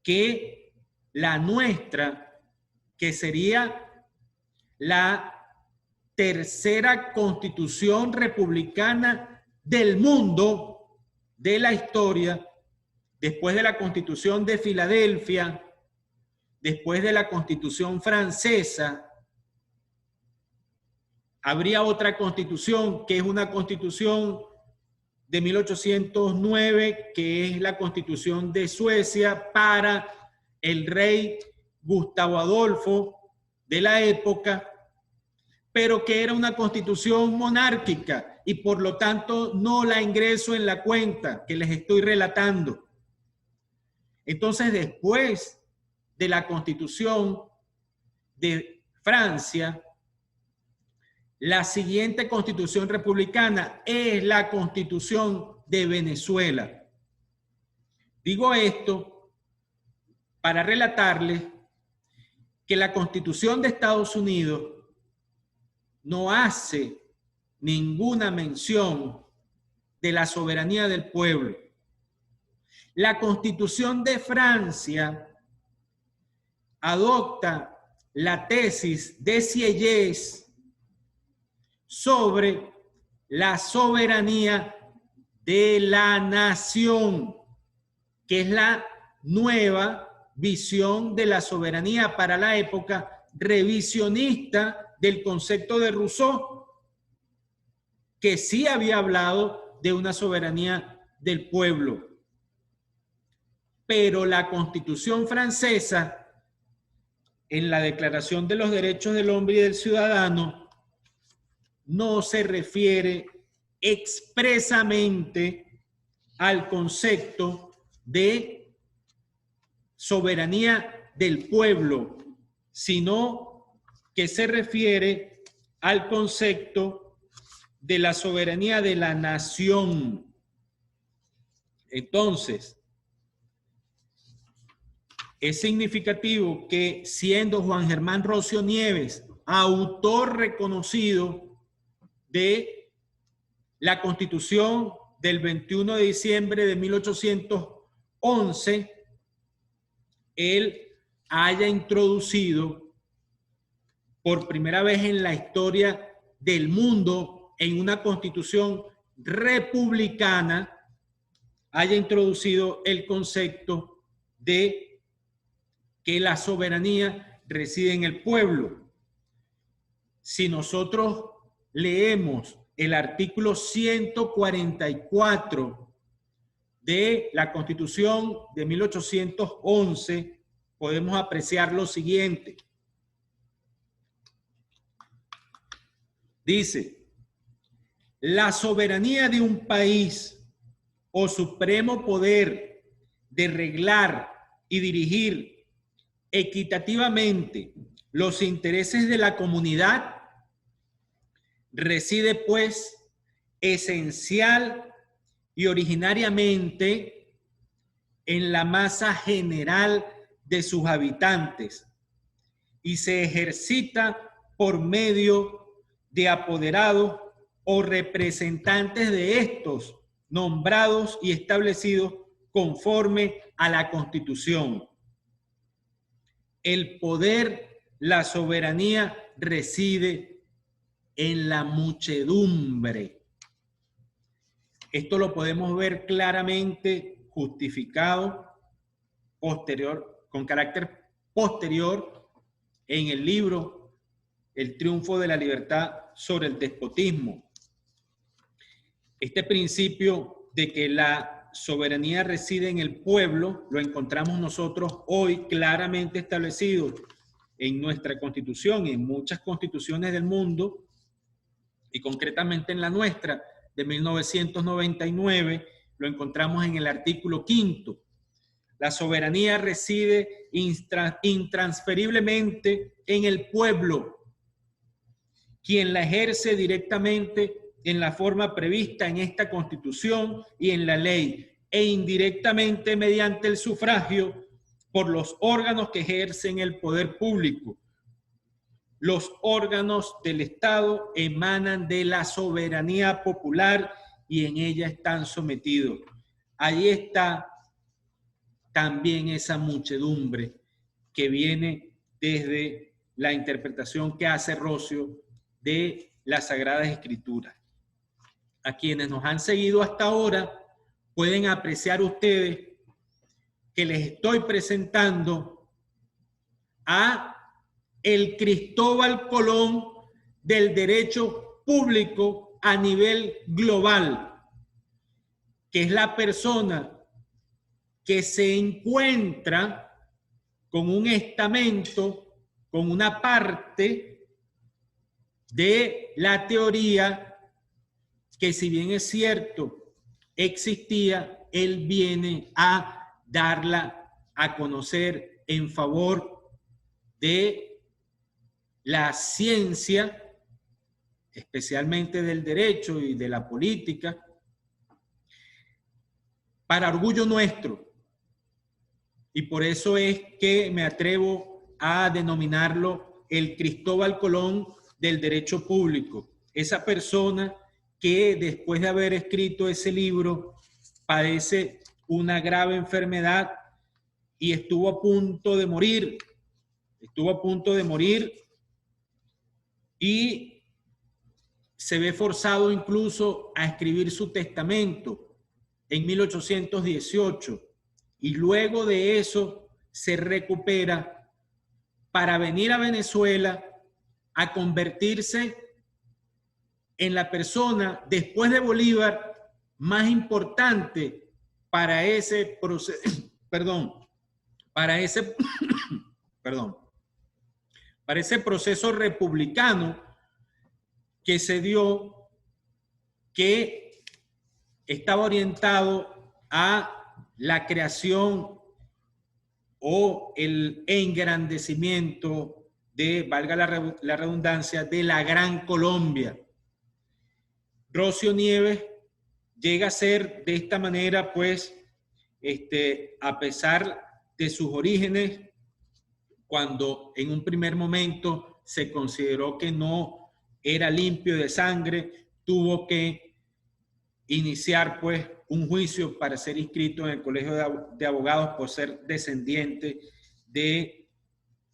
que la nuestra, que sería la tercera constitución republicana del mundo, de la historia, después de la Constitución de Filadelfia, después de la Constitución francesa, habría otra constitución que es una constitución de 1809, que es la Constitución de Suecia para el rey Gustavo Adolfo de la época, pero que era una constitución monárquica y por lo tanto no la ingreso en la cuenta que les estoy relatando. Entonces, después de la Constitución de Francia, la siguiente constitución republicana es la Constitución de Venezuela. Digo esto para relatarles que la Constitución de Estados Unidos no hace ninguna mención de la soberanía del pueblo. La Constitución de Francia adopta la tesis de Sieyès sobre la soberanía de la nación, que es la nueva visión de la soberanía para la época revisionista del concepto de Rousseau, que sí había hablado de una soberanía del pueblo. Pero la Constitución francesa, en la Declaración de los Derechos del Hombre y del Ciudadano, no se refiere expresamente al concepto de soberanía del pueblo, sino que se refiere al concepto de la soberanía de la nación. Entonces, es significativo que, siendo Juan Germán Rocio Nieves autor reconocido de la Constitución del 21 de diciembre de 1811, él haya introducido por primera vez en la historia del mundo, en una constitución republicana, haya introducido el concepto de que la soberanía reside en el pueblo. Si nosotros leemos el artículo 144 de la Constitución de 1811, podemos apreciar lo siguiente. Dice: la soberanía de un país o supremo poder de reglar y dirigir equitativamente los intereses de la comunidad reside, pues, esencial y originariamente en la masa general de sus habitantes y se ejercita por medio de apoderados o representantes de estos, nombrados y establecidos conforme a la Constitución. El poder, la soberanía reside en la muchedumbre. Esto lo podemos ver claramente justificado con carácter posterior en el libro El triunfo de la libertad sobre el despotismo. Este principio de que la soberanía reside en el pueblo lo encontramos nosotros hoy claramente establecido en nuestra Constitución y en muchas constituciones del mundo, y concretamente en la nuestra de 1999 lo encontramos en el artículo 5. La soberanía reside intransferiblemente en el pueblo, quien la ejerce directamente en la forma prevista en esta Constitución y en la ley, e indirectamente mediante el sufragio por los órganos que ejercen el poder público. Los órganos del Estado emanan de la soberanía popular y en ella están sometidos. Ahí está también esa muchedumbre que viene desde la interpretación que hace Rocio de las Sagradas Escrituras. A quienes nos han seguido hasta ahora, pueden apreciar ustedes que les estoy presentando a el Cristóbal Colón del derecho público a nivel global, que es la persona que se encuentra con un estamento, con una parte de la teoría que, si bien es cierto, existía, él viene a darla a conocer en favor de la ciencia, especialmente del derecho y de la política, para orgullo nuestro. Y por eso es que me atrevo a denominarlo el Cristóbal Colón del derecho público. Esa persona que, después de haber escrito ese libro, padece una grave enfermedad y estuvo a punto de morir. Estuvo a punto de morir y se ve forzado incluso a escribir su testamento en 1818. Y luego de eso se recupera para venir a Venezuela a convertirse en la persona, después de Bolívar, más importante para ese proceso, para ese proceso republicano que se dio, que estaba orientado a la creación o el engrandecimiento de, valga la redundancia, de la Gran Colombia. Roscio Nieves llega a ser de esta manera, pues, a pesar de sus orígenes, cuando en un primer momento se consideró que no era limpio de sangre, tuvo que iniciar, pues, un juicio para ser inscrito en el Colegio de Abogados por ser descendiente de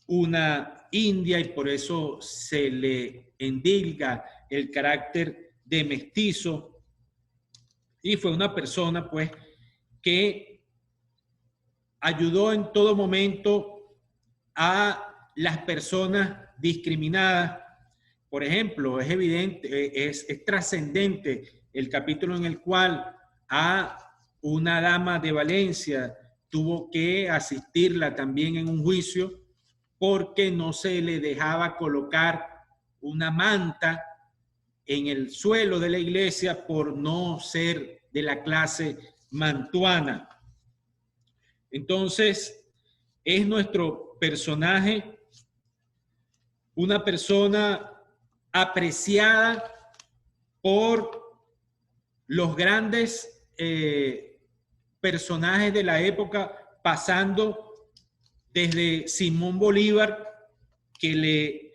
una india, y por eso se le endilga el carácter de mestizo. Y fue una persona, pues, que ayudó en todo momento a las personas discriminadas. Por ejemplo, es evidente, es trascendente el capítulo en el cual a una dama de Valencia tuvo que asistirla también en un juicio porque no se le dejaba colocar una manta en el suelo de la iglesia por no ser de la clase mantuana. Entonces, es nuestro personaje, una persona apreciada por los grandes personajes de la época, pasando desde Simón Bolívar, que le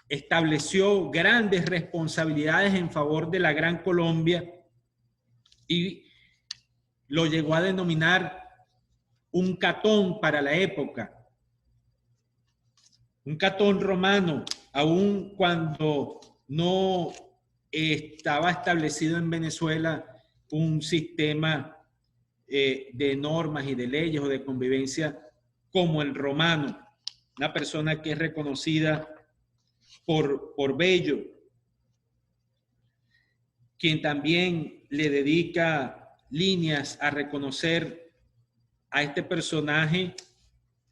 estableció grandes responsabilidades en favor de la Gran Colombia y lo llegó a denominar un Catón para la época, un Catón romano, aun cuando no estaba establecido en Venezuela un sistema de normas y de leyes o de convivencia como el romano. Una persona que es reconocida por Bello, quien también le dedica líneas a reconocer a este personaje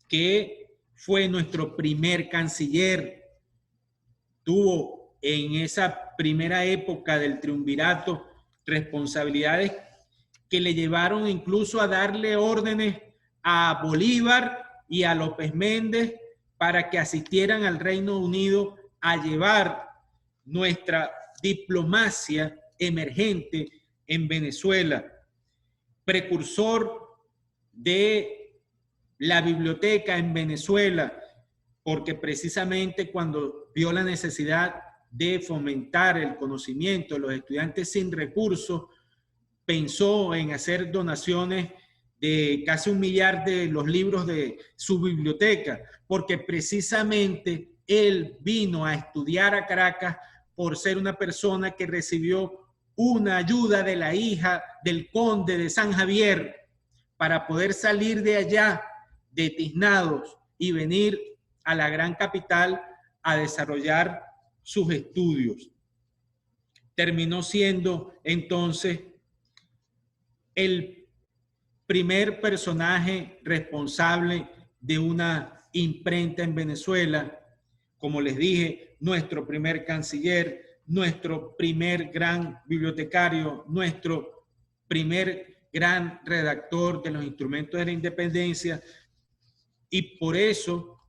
que fue nuestro primer canciller. Tuvo en esa primera época del triunvirato responsabilidades que le llevaron incluso a darle órdenes a Bolívar y a López Méndez para que asistieran al Reino Unido a llevar nuestra diplomacia emergente en Venezuela. Precursor de la biblioteca en Venezuela, porque precisamente cuando vio la necesidad de fomentar el conocimiento de los estudiantes sin recursos, pensó en hacer donaciones de casi 1 millar de los libros de su biblioteca, porque precisamente él vino a estudiar a Caracas por ser una persona que recibió una ayuda de la hija del conde de San Javier para poder salir de allá, de tiznados, y venir a la gran capital a desarrollar sus estudios. Terminó siendo entonces el primer personaje responsable de una imprenta en Venezuela. Como les dije, nuestro primer canciller, nuestro primer gran bibliotecario, nuestro primer gran redactor de los instrumentos de la independencia, y por eso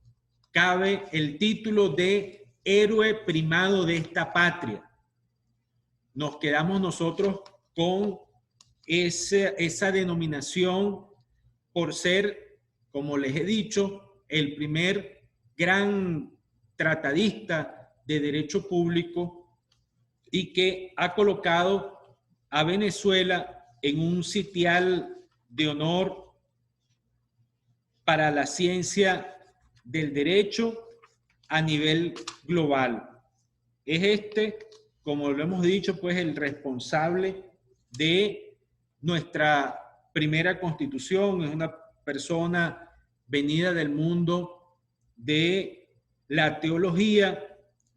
cabe el título de héroe primado de esta patria. Nos quedamos nosotros con esa denominación por ser, como les he dicho, el primer gran tratadista de derecho público y que ha colocado a Venezuela en un sitial de honor para la ciencia del derecho a nivel global. Es como lo hemos dicho, pues el responsable de nuestra primera constitución. Es una persona venida del mundo de la teología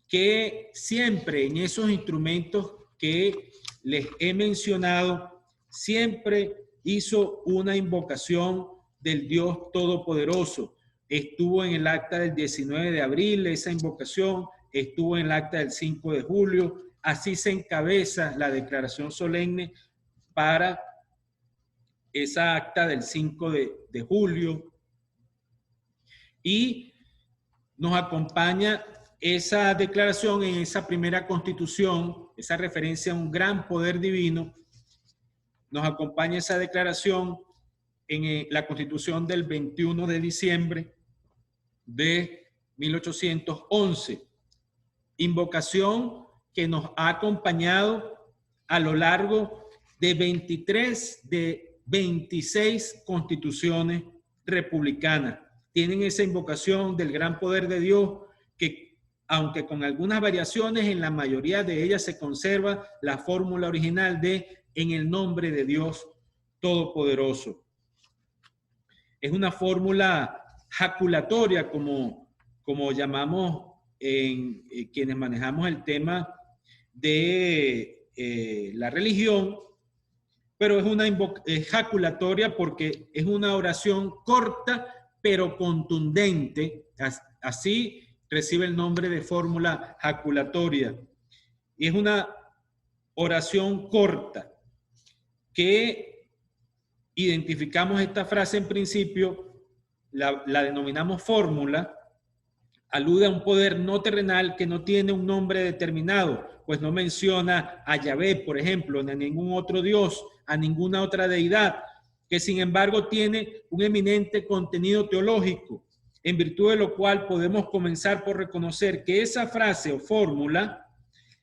que siempre en esos instrumentos que les he mencionado, siempre hizo una invocación del Dios Todopoderoso. Estuvo en el acta del 19 de abril esa invocación, estuvo en el acta del 5 de julio, así se encabeza la declaración solemne para esa acta del 5 de julio. Y nos acompaña esa declaración en esa primera constitución, esa referencia a un gran poder divino. Nos acompaña esa declaración en la constitución del 21 de diciembre de 1811. Invocación que nos ha acompañado a lo largo de 23 de 26 constituciones republicanas. Tienen esa invocación del gran poder de Dios que, aunque con algunas variaciones, en la mayoría de ellas se conserva la fórmula original de en el nombre de Dios Todopoderoso. Es una fórmula jaculatoria, como llamamos en quienes manejamos el tema de la religión, pero es jaculatoria porque es una oración corta pero contundente. Así recibe el nombre de fórmula jaculatoria. Y es una oración corta que identificamos esta frase en principio, la denominamos fórmula. Alude a un poder no terrenal que no tiene un nombre determinado, pues no menciona a Yahvé, por ejemplo, ni a ningún otro Dios, a ninguna otra deidad, que sin embargo tiene un eminente contenido teológico, en virtud de lo cual podemos comenzar por reconocer que esa frase o fórmula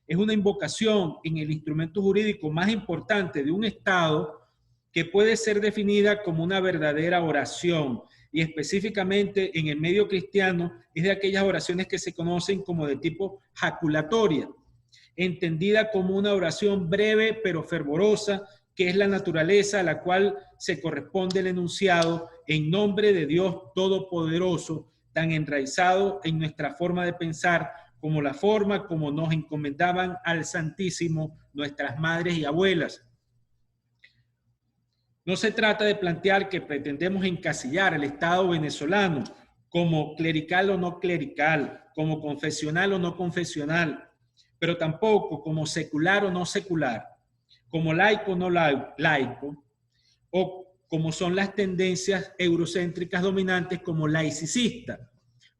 es una invocación en el instrumento jurídico más importante de un Estado que puede ser definida como una verdadera oración. Y específicamente en el medio cristiano es de aquellas oraciones que se conocen como de tipo jaculatoria, entendida como una oración breve pero fervorosa, que es la naturaleza a la cual se corresponde el enunciado en nombre de Dios Todopoderoso, tan enraizado en nuestra forma de pensar como la forma como nos encomendaban al Santísimo nuestras madres y abuelas. No se trata de plantear que pretendemos encasillar el Estado venezolano como clerical o no clerical, como confesional o no confesional, pero tampoco como secular o no secular, como laico o no laico, o como son las tendencias eurocéntricas dominantes como laicista,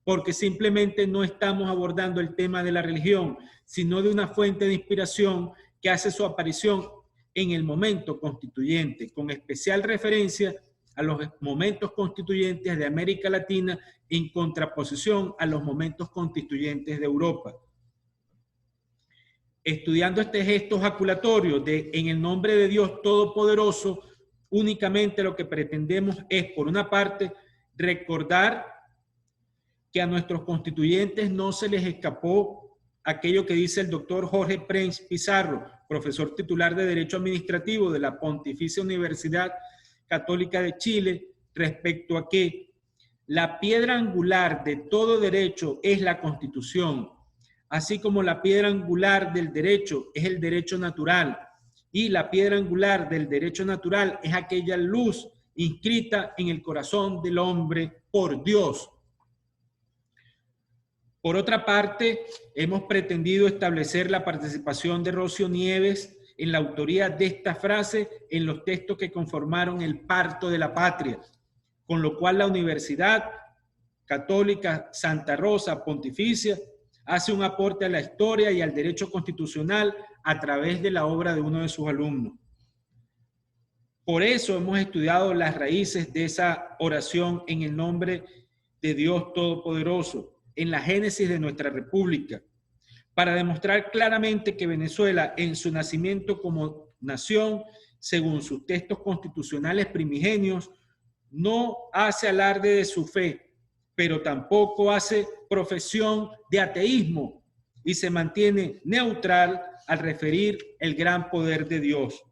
porque simplemente no estamos abordando el tema de la religión, sino de una fuente de inspiración que hace su aparición en el momento constituyente, con especial referencia a los momentos constituyentes de América Latina en contraposición a los momentos constituyentes de Europa. Estudiando este gesto jaculatorio de en el nombre de Dios Todopoderoso, únicamente lo que pretendemos es, por una parte, recordar que a nuestros constituyentes no se les escapó aquello que dice el doctor Jorge Prenz Pizarro, profesor titular de Derecho Administrativo de la Pontificia Universidad Católica de Chile respecto a que la piedra angular de todo derecho es la Constitución, así como la piedra angular del derecho es el derecho natural, y la piedra angular del derecho natural es aquella luz inscrita en el corazón del hombre por Dios. Por otra parte, hemos pretendido establecer la participación de Rocío Nieves en la autoría de esta frase en los textos que conformaron el Parto de la Patria, con lo cual la Universidad Católica Santa Rosa Pontificia hace un aporte a la historia y al derecho constitucional a través de la obra de uno de sus alumnos. Por eso hemos estudiado las raíces de esa oración en el nombre de Dios Todopoderoso, en la génesis de nuestra república, para demostrar claramente que Venezuela, en su nacimiento como nación, según sus textos constitucionales primigenios, no hace alarde de su fe, pero tampoco hace profesión de ateísmo y se mantiene neutral al referir el gran poder de Dios.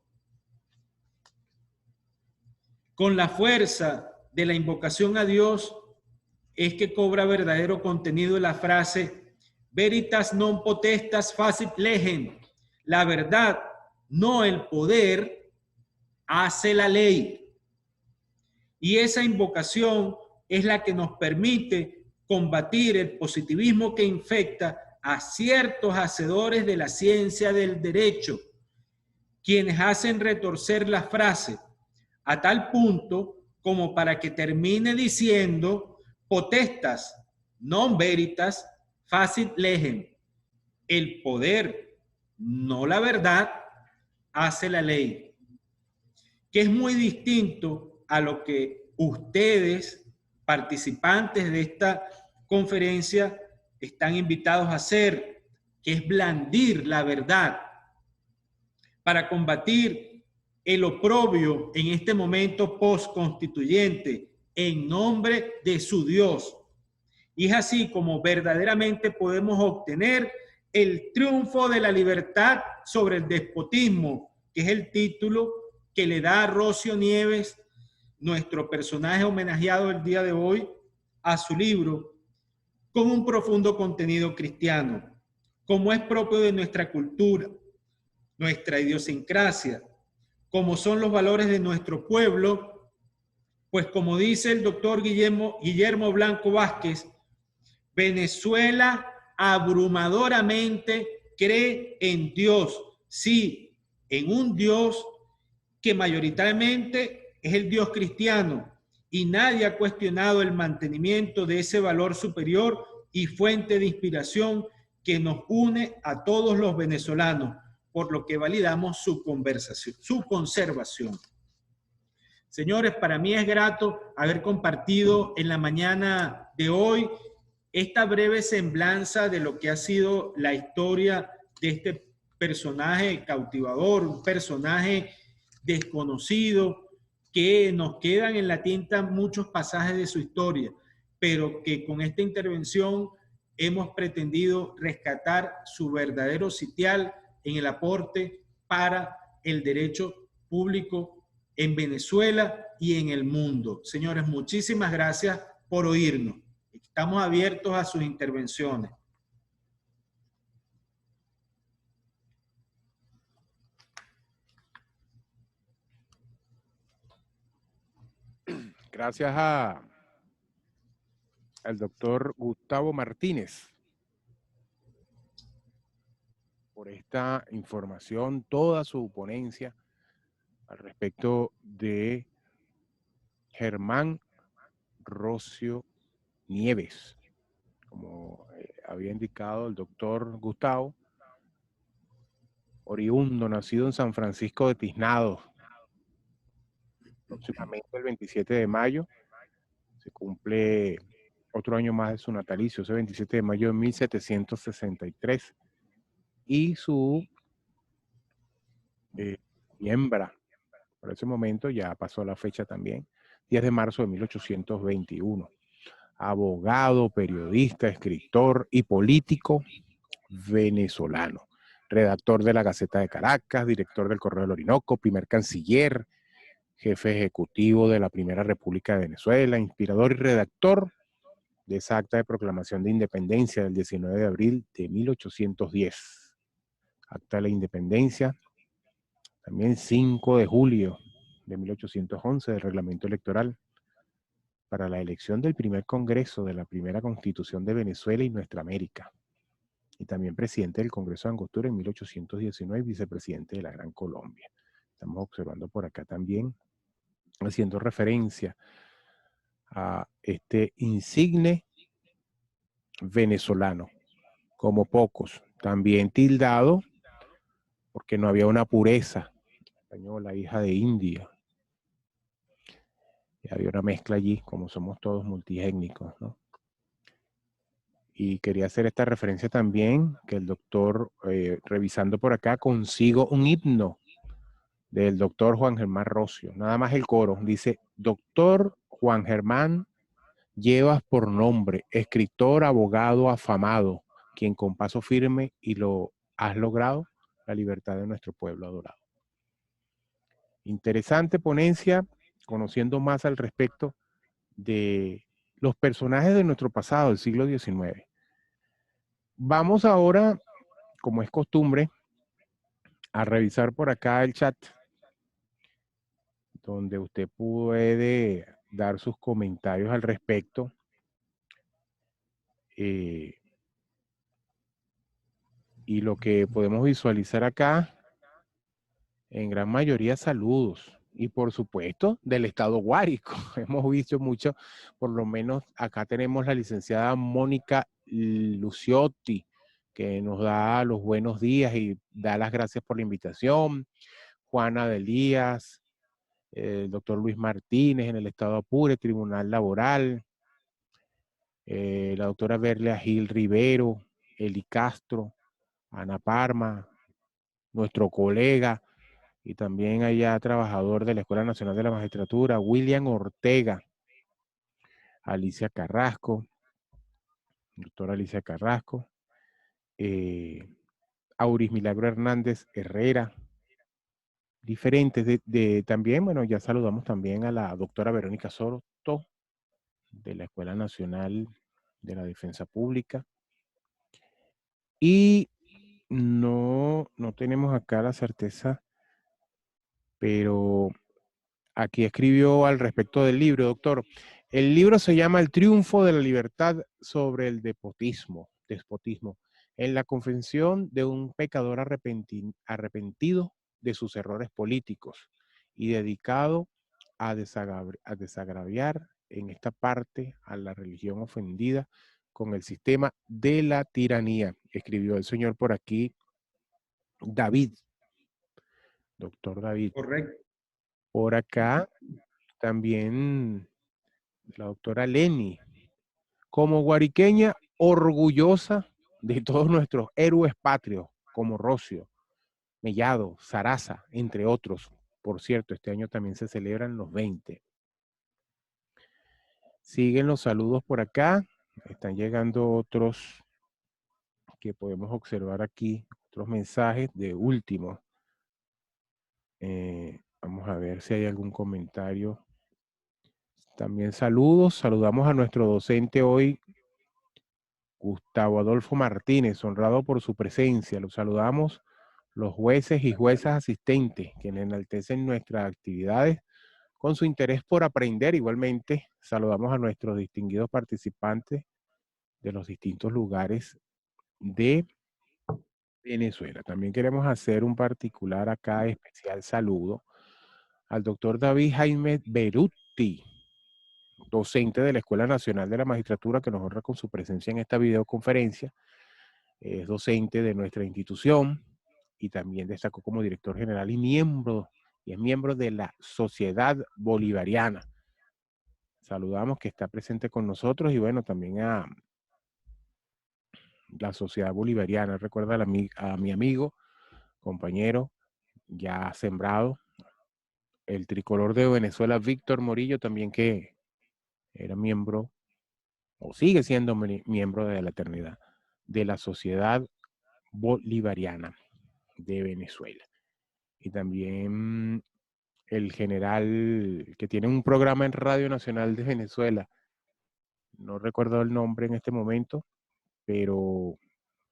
Con la fuerza de la invocación a Dios es que cobra verdadero contenido la frase veritas non potestas facit legem. La verdad, no el poder, hace la ley. Y esa invocación es la que nos permite combatir el positivismo que infecta a ciertos hacedores de la ciencia del derecho, quienes hacen retorcer la frase a tal punto como para que termine diciendo potestas non veritas facit legem. El poder, no la verdad, hace la ley. Que es muy distinto a lo que ustedes, participantes de esta conferencia, están invitados a hacer, que es blandir la verdad para combatir el oprobio en este momento postconstituyente en nombre de su Dios. Y es así como verdaderamente podemos obtener el triunfo de la libertad sobre el despotismo, que es el título que le da a Rocío Nieves, nuestro personaje homenajeado el día de hoy, a su libro, con un profundo contenido cristiano, como es propio de nuestra cultura, nuestra idiosincrasia, como son los valores de nuestro pueblo, pues como dice el doctor Guillermo Blanco Vázquez, Venezuela abrumadoramente cree en Dios, sí, en un Dios que mayoritariamente es el Dios cristiano, y nadie ha cuestionado el mantenimiento de ese valor superior y fuente de inspiración que nos une a todos los venezolanos, por lo que validamos su conservación. Señores, para mí es grato haber compartido en la mañana de hoy esta breve semblanza de lo que ha sido la historia de este personaje cautivador, un personaje desconocido, que nos quedan en la tinta muchos pasajes de su historia, pero que con esta intervención hemos pretendido rescatar su verdadero sitial en el aporte para el derecho público en Venezuela y en el mundo. Señores, muchísimas gracias por oírnos. Estamos abiertos a sus intervenciones. Gracias al doctor Gustavo Martínez por esta información, toda su ponencia al respecto de Germán Rocío Nieves. Como había indicado el doctor Gustavo, oriundo, nacido en San Francisco de Tiznado. Próximamente el 27 de mayo se cumple otro año más de su natalicio, ese 27 de mayo de 1763. Y su miembra, por ese momento ya pasó la fecha también, 10 de marzo de 1821. Abogado, periodista, escritor y político venezolano. Redactor de la Gaceta de Caracas, director del Correo del Orinoco, primer canciller, jefe ejecutivo de la Primera República de Venezuela, inspirador y redactor de esa acta de proclamación de independencia del 19 de abril de 1810. Acta de la Independencia, también 5 de julio de 1811 del reglamento electoral para la elección del primer Congreso de la primera Constitución de Venezuela y Nuestra América. Y también presidente del Congreso de Angostura en 1819 y vicepresidente de la Gran Colombia. Estamos observando por acá también, haciendo referencia a este insigne venezolano, como pocos, también tildado porque no había una pureza española, hija de India. Y había una mezcla allí, como somos todos multiétnicos, ¿no? Y quería hacer esta referencia también, que el doctor, revisando por acá, consigo un himno del doctor Juan Germán Rocio, nada más el coro, dice: doctor Juan Germán, llevas por nombre, escritor, abogado, afamado, quien con paso firme y lo has logrado, la libertad de nuestro pueblo adorado. Interesante ponencia, conociendo más al respecto de los personajes de nuestro pasado, del siglo XIX. Vamos ahora, como es costumbre, a revisar por acá el chat, donde usted puede dar sus comentarios al respecto. Y lo que podemos visualizar acá, en gran mayoría, saludos. Y por supuesto, del estado Guárico. Hemos visto mucho, por lo menos acá tenemos la licenciada Mónica Luciotti, que nos da los buenos días y da las gracias por la invitación. Juana de Elías, el doctor Luis Martínez en el estado Apure, Tribunal Laboral, la doctora Berlia Gil Rivero, Eli Castro, Ana Parma, nuestro colega y también allá trabajador de la Escuela Nacional de la Magistratura, William Ortega, Alicia Carrasco, doctora Alicia Carrasco, Auris Milagro Hernández Herrera, diferentes también, bueno, ya saludamos también a la doctora Verónica Soto, de la Escuela Nacional de la Defensa Pública. Y no tenemos acá la certeza, pero aquí escribió al respecto del libro, doctor. El libro se llama El triunfo de la libertad sobre el despotismo. En la confesión de un pecador arrepentido de sus errores políticos y dedicado a desagraviar en esta parte a la religión ofendida con el sistema de la tiranía. Escribió el señor por aquí, David, doctor David. Correcto. Por acá también la doctora Leni, como guariqueña orgullosa de todos nuestros héroes patrios, como Rocio, Mellado, Zaraza, entre otros. Por cierto, este año también se celebran los 20. Siguen los saludos por acá. Están llegando otros que podemos observar aquí, otros mensajes de último. Vamos a ver si hay algún comentario. También saludamos a nuestro docente hoy, Gustavo Adolfo Martínez, honrado por su presencia. Los saludamos los jueces y juezas asistentes, quienes enaltecen nuestras actividades con su interés por aprender. Igualmente, saludamos a nuestros distinguidos participantes de los distintos lugares de Venezuela. También queremos hacer un particular acá especial saludo al doctor David Jaime Beruti, docente de la Escuela Nacional de la Magistratura, que nos honra con su presencia en esta videoconferencia. Es docente de nuestra institución y también destacó como director general y es miembro de la Sociedad Bolivariana. Saludamos que está presente con nosotros y bueno, también a la Sociedad Bolivariana. Recuerda a mi amigo, compañero, ya sembrado, el tricolor de Venezuela, Víctor Morillo, también que era miembro, o sigue siendo miembro de la eternidad, de la Sociedad Bolivariana de Venezuela. Y también el general que tiene un programa en Radio Nacional de Venezuela. No recuerdo el nombre en este momento, pero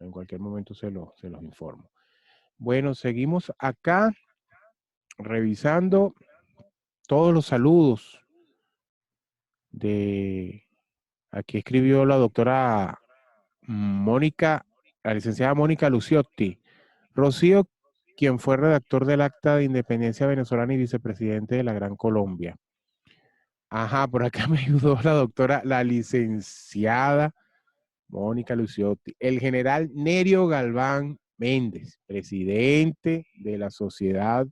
en cualquier momento se los informo. Bueno, seguimos acá revisando todos los saludos de... Aquí escribió la doctora Mónica, la licenciada Mónica Luciotti. Rocío, quien fue redactor del Acta de Independencia Venezolana y vicepresidente de la Gran Colombia. Ajá, por acá me ayudó la doctora, la licenciada Mónica Luciotti. El general Nerio Galván Méndez, presidente de la Sociedad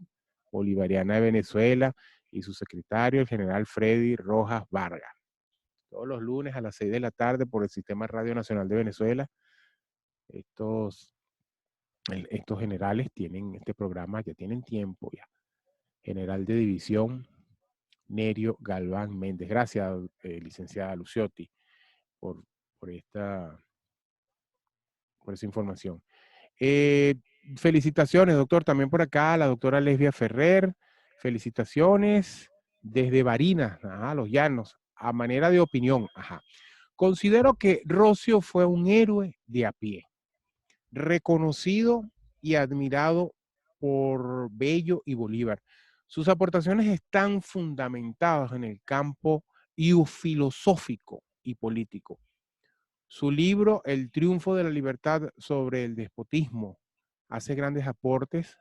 Bolivariana de Venezuela, y su secretario, el general Freddy Rojas Vargas. Todos los lunes a las 6 de la tarde por el Sistema Radio Nacional de Venezuela. Estos generales tienen este programa, ya tienen tiempo ya. General de división, Nerio Galván Méndez. Gracias, licenciada Luciotti, por esa información. Felicitaciones, doctor, también por acá, la doctora Lesbia Ferrer. Felicitaciones desde Barinas, Los Llanos, a manera de opinión. Considero que Rocio fue un héroe de a pie, reconocido y admirado por Bello y Bolívar. Sus aportaciones están fundamentadas en el campo filosófico y político. Su libro, El triunfo de la libertad sobre el despotismo, hace grandes aportes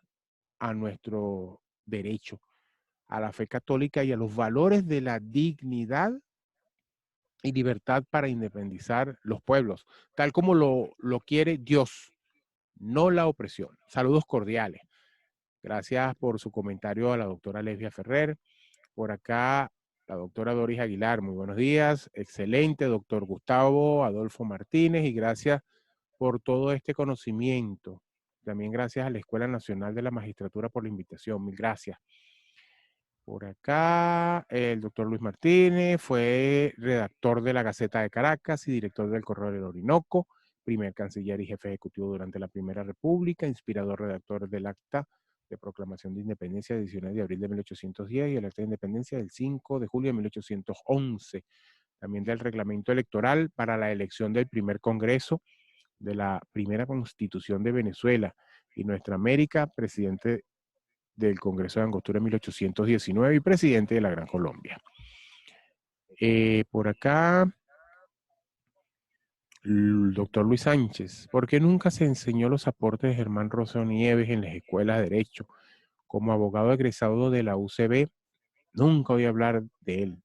a nuestro derecho, a la fe católica y a los valores de la dignidad y libertad para independizar los pueblos, tal como lo quiere Dios, no la opresión. Saludos cordiales. Gracias por su comentario a la doctora Lesbia Ferrer. Por acá, la doctora Doris Aguilar, muy buenos días. Excelente, doctor Gustavo Adolfo Martínez, y gracias por todo este conocimiento. También gracias a la Escuela Nacional de la Magistratura por la invitación. Mil gracias. Por acá, el doctor Luis Martínez fue redactor de la Gaceta de Caracas y director del Correo del Orinoco, primer canciller y jefe ejecutivo durante la Primera República, inspirador redactor del Acta de Proclamación de Independencia del 19 de abril de 1810 y el Acta de Independencia del 5 de julio de 1811. También del reglamento electoral para la elección del primer Congreso de la primera Constitución de Venezuela y Nuestra América, presidente del Congreso de Angostura en 1819 y presidente de la Gran Colombia. Por acá, el doctor Luis Sánchez. ¿Por qué nunca se enseñó los aportes de Germán Rosso Nieves en las escuelas de Derecho? Como abogado egresado de la UCB, nunca oí hablar de él.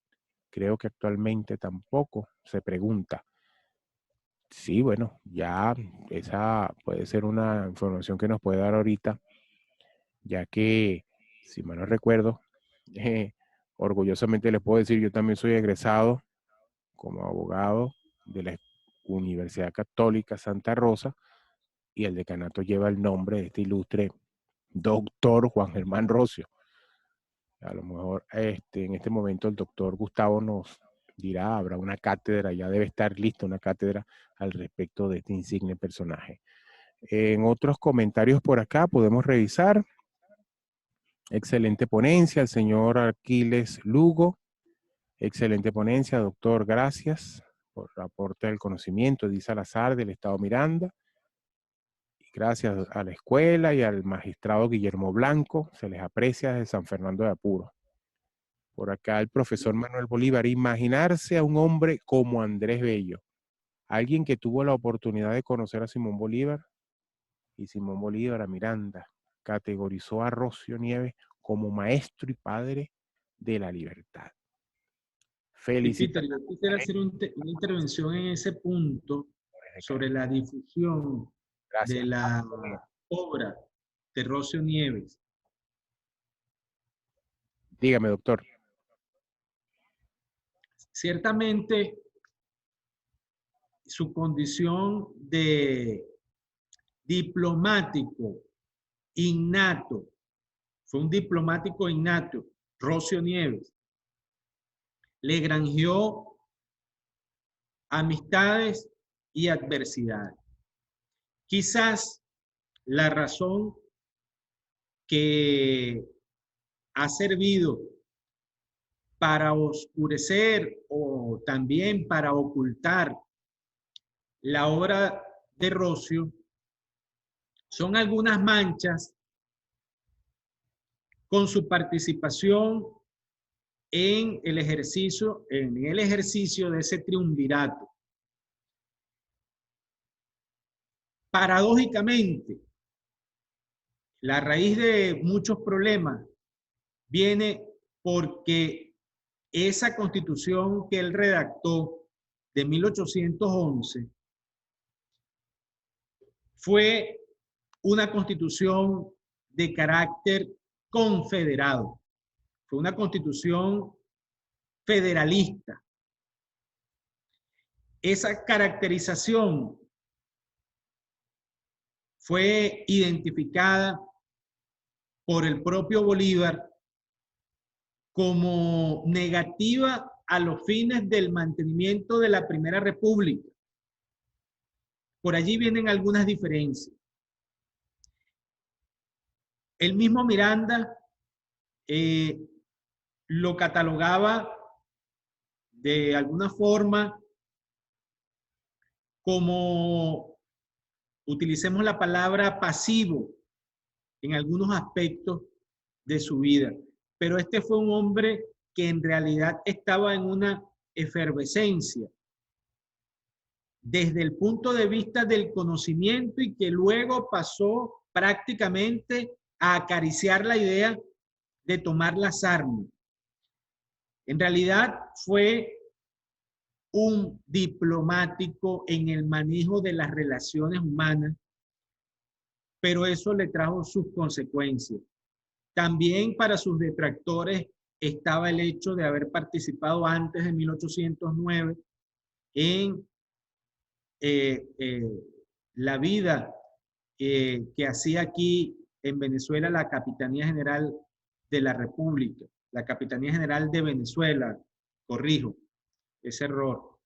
Creo que actualmente tampoco, se pregunta. Sí, bueno, ya esa puede ser una información que nos puede dar ahorita, ya que, si mal no recuerdo, orgullosamente les puedo decir, yo también soy egresado como abogado de la Universidad Católica Santa Rosa, y el decanato lleva el nombre de este ilustre doctor Juan Germán Rocio. A lo mejor en este momento el doctor Gustavo nos dirá, habrá una cátedra, ya debe estar lista una cátedra al respecto de este insigne personaje. En otros comentarios por acá podemos revisar. Excelente ponencia, el señor Aquiles Lugo. Excelente ponencia, doctor, gracias por el aporte del conocimiento. Edith Salazar, del Estado Miranda. Y gracias a la escuela y al magistrado Guillermo Blanco, se les aprecia desde San Fernando de Apuro. Por acá el profesor Manuel Bolívar, imaginarse a un hombre como Andrés Bello, alguien que tuvo la oportunidad de conocer a Simón Bolívar, y Simón Bolívar a Miranda, categorizó a Rocio Nieves como maestro y padre de la libertad. Sí, Peter, yo quisiera hacer una intervención en ese punto sobre la difusión de la obra de Rocio Nieves. Dígame, doctor. Ciertamente, su condición de diplomático innato, fue un diplomático innato, Rocio Nieves, le granjeó amistades y adversidades. Quizás la razón que ha servido para oscurecer o también para ocultar la obra de Roscio son algunas manchas con su participación en el ejercicio de ese triunvirato. Paradójicamente, la raíz de muchos problemas viene porque esa constitución que él redactó de 1811 fue una constitución de carácter confederado. Fue una constitución federalista. Esa caracterización fue identificada por el propio Bolívar como negativa a los fines del mantenimiento de la Primera República. Por allí vienen algunas diferencias. El mismo Miranda lo catalogaba de alguna forma como, utilicemos la palabra pasivo en algunos aspectos de su vida. Pero este fue un hombre que en realidad estaba en una efervescencia desde el punto de vista del conocimiento y que luego pasó prácticamente a acariciar la idea de tomar las armas. En realidad fue un diplomático en el manejo de las relaciones humanas, pero eso le trajo sus consecuencias. También para sus detractores estaba el hecho de haber participado antes de 1809 en la vida que hacía aquí en Venezuela la Capitanía General de la República, la Capitanía General de Venezuela, corrijo ese error.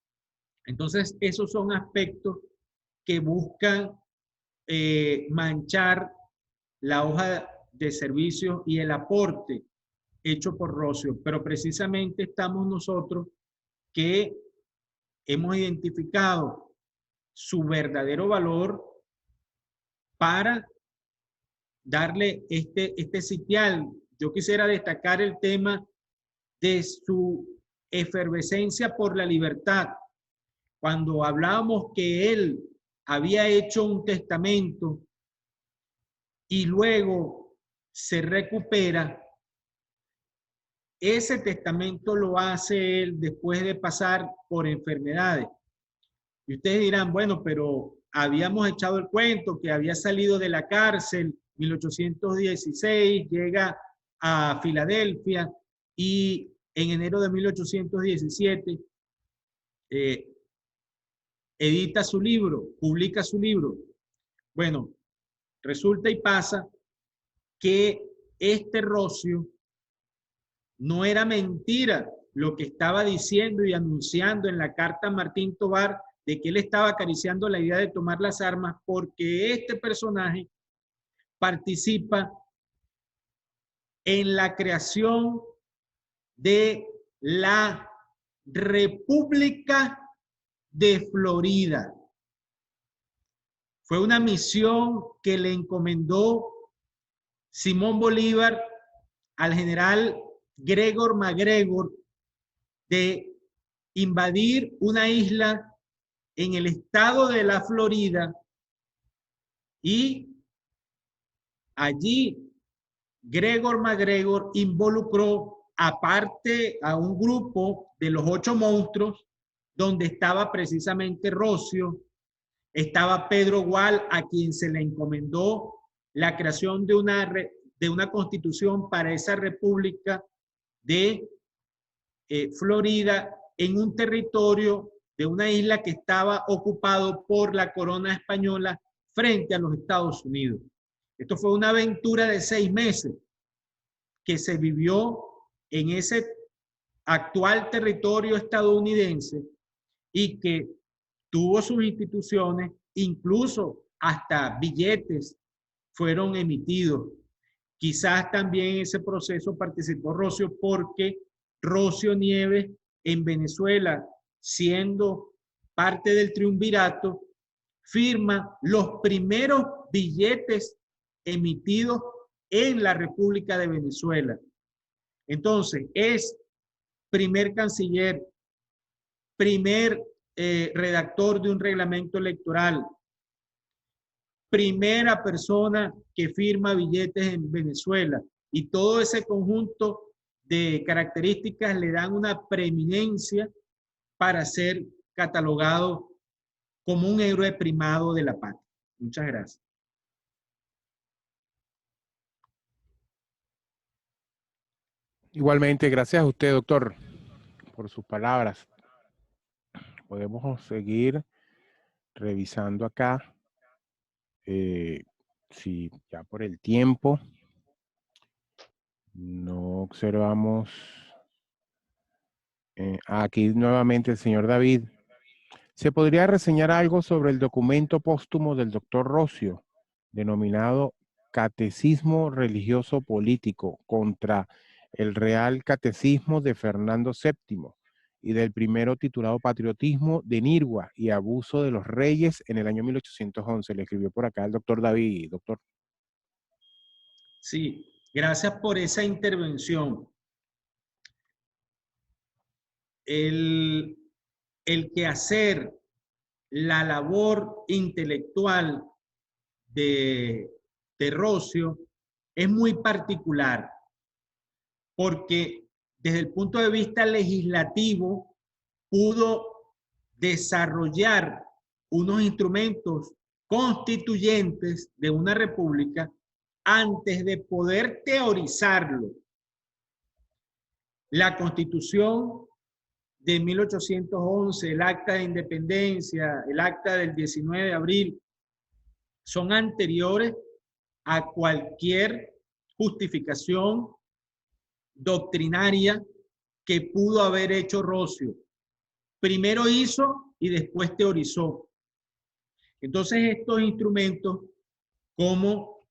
Entonces, esos son aspectos que buscan manchar la hoja de servicio y el aporte hecho por Roscio, pero precisamente estamos nosotros que hemos identificado su verdadero valor para darle este sitial. Yo quisiera destacar el tema de su efervescencia por la libertad. Cuando hablábamos que él había hecho un testamento y luego se recupera, ese testamento lo hace él después de pasar por enfermedades. Y ustedes dirán, bueno, pero habíamos echado el cuento que había salido de la cárcel 1816, llega a Filadelfia y en enero de 1817 edita su libro, publica su libro. Bueno, resulta y pasa que este Roscio no era mentira lo que estaba diciendo y anunciando en la carta a Martín Tovar de que él estaba acariciando la idea de tomar las armas, porque este personaje participa en la creación de la República de Florida. Fue una misión que le encomendó Simón Bolívar al general Gregor MacGregor de invadir una isla en el estado de la Florida y allí Gregor MacGregor involucró aparte a un grupo de los 8 monstruos donde estaba precisamente Roscio, estaba Pedro Gual, a quien se le encomendó la creación de una constitución para esa república de Florida en un territorio de una isla que estaba ocupado por la corona española frente a los Estados Unidos. Esto fue una aventura de 6 meses que se vivió en ese actual territorio estadounidense y que tuvo sus instituciones, incluso hasta billetes fueron emitidos Quizás también en ese proceso participó Rocio porque Rocio Nieves en Venezuela, siendo parte del triunvirato, firma los primeros billetes emitidos en la República de Venezuela. Entonces, es primer canciller, primer redactor de un reglamento electoral, primera persona que firma billetes en Venezuela, y todo ese conjunto de características le dan una preeminencia para ser catalogado como un héroe primado de la patria. Muchas gracias. Igualmente, gracias a usted, doctor, por sus palabras. Podemos seguir revisando acá. Si ya por el tiempo no observamos. Aquí nuevamente el señor David. ¿Se podría reseñar algo sobre el documento póstumo del doctor Rocio, denominado Catecismo Religioso Político contra el Real Catecismo de Fernando VII y del primero titulado Patriotismo de Nirgua y Abuso de los Reyes en el año 1811? Le escribió por acá el doctor David, doctor. Sí, gracias por esa intervención. El quehacer, la labor intelectual de Rocio es muy particular, porque desde el punto de vista legislativo pudo desarrollar unos instrumentos constituyentes de una república antes de poder teorizarlo. La Constitución de 1811, el Acta de Independencia, el Acta del 19 de abril, son anteriores a cualquier justificación doctrinaria que pudo haber hecho Rocio. Primero hizo y después teorizó. Entonces estos instrumentos como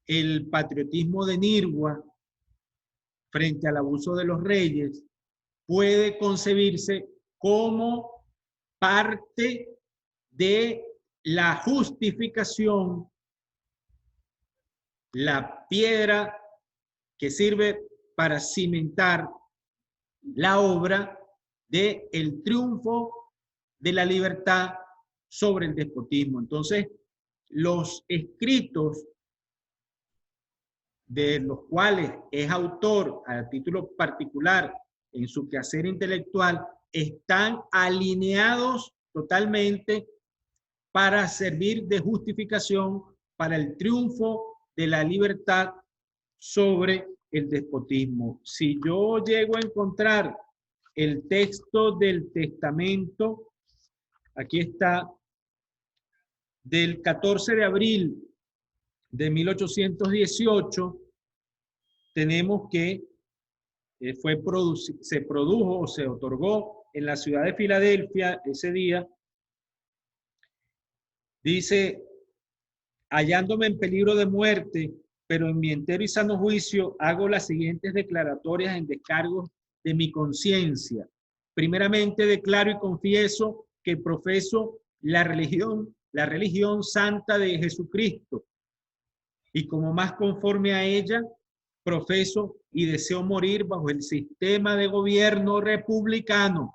el patriotismo de Nirgua frente al abuso de los reyes puede concebirse como parte de la justificación, la piedra que sirve para cimentar la obra de el triunfo de la libertad sobre el despotismo. Entonces, los escritos de los cuales es autor a título particular en su quehacer intelectual están alineados totalmente para servir de justificación para el triunfo de la libertad sobre el despotismo. Si yo llego a encontrar el texto del testamento, aquí está, del 14 de abril de 1818, tenemos que se produjo o se otorgó en la ciudad de Filadelfia ese día. Dice: hallándome en peligro de muerte, pero en mi entero y sano juicio, hago las siguientes declaratorias en descargo de mi conciencia. Primeramente, declaro y confieso que profeso la religión santa de Jesucristo, y como más conforme a ella, profeso y deseo morir bajo el sistema de gobierno republicano,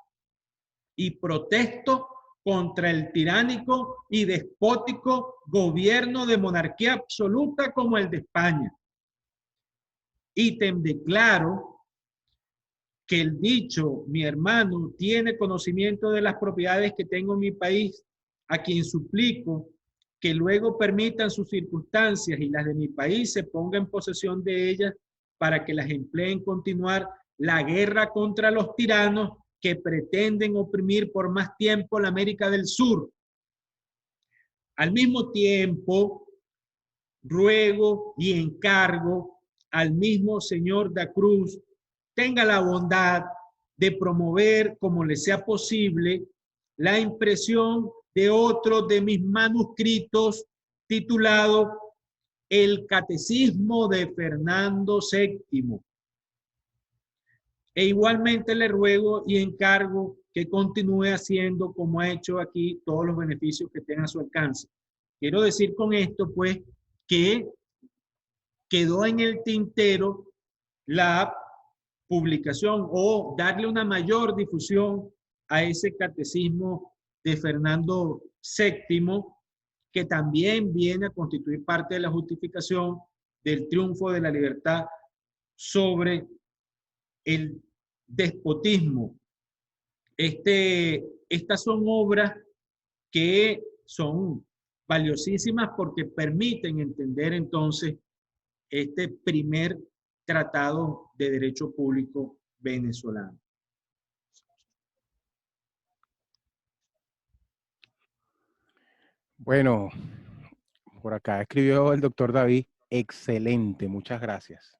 y protesto contra el tiránico y despótico gobierno de monarquía absoluta como el de España. Ítem declaro que el dicho mi hermano tiene conocimiento de las propiedades que tengo en mi país, a quien suplico que luego permitan sus circunstancias y las de mi país se ponga en posesión de ellas para que las emplee en continuar la guerra contra los tiranos que pretenden oprimir por más tiempo la América del Sur. Al mismo tiempo, ruego y encargo al mismo señor Da Cruz tenga la bondad de promover, como le sea posible, la impresión de otro de mis manuscritos titulado el Catecismo de Fernando VII. E igualmente le ruego y encargo que continúe haciendo como ha hecho aquí todos los beneficios que tenga a su alcance. Quiero decir con esto, pues, que quedó en el tintero la publicación o darle una mayor difusión a ese catecismo de Fernando VII, que también viene a constituir parte de la justificación del triunfo de la libertad sobre el despotismo. Estas son obras que son valiosísimas porque permiten entender entonces este primer tratado de derecho público venezolano. Bueno, por acá escribió el doctor David, excelente, muchas gracias.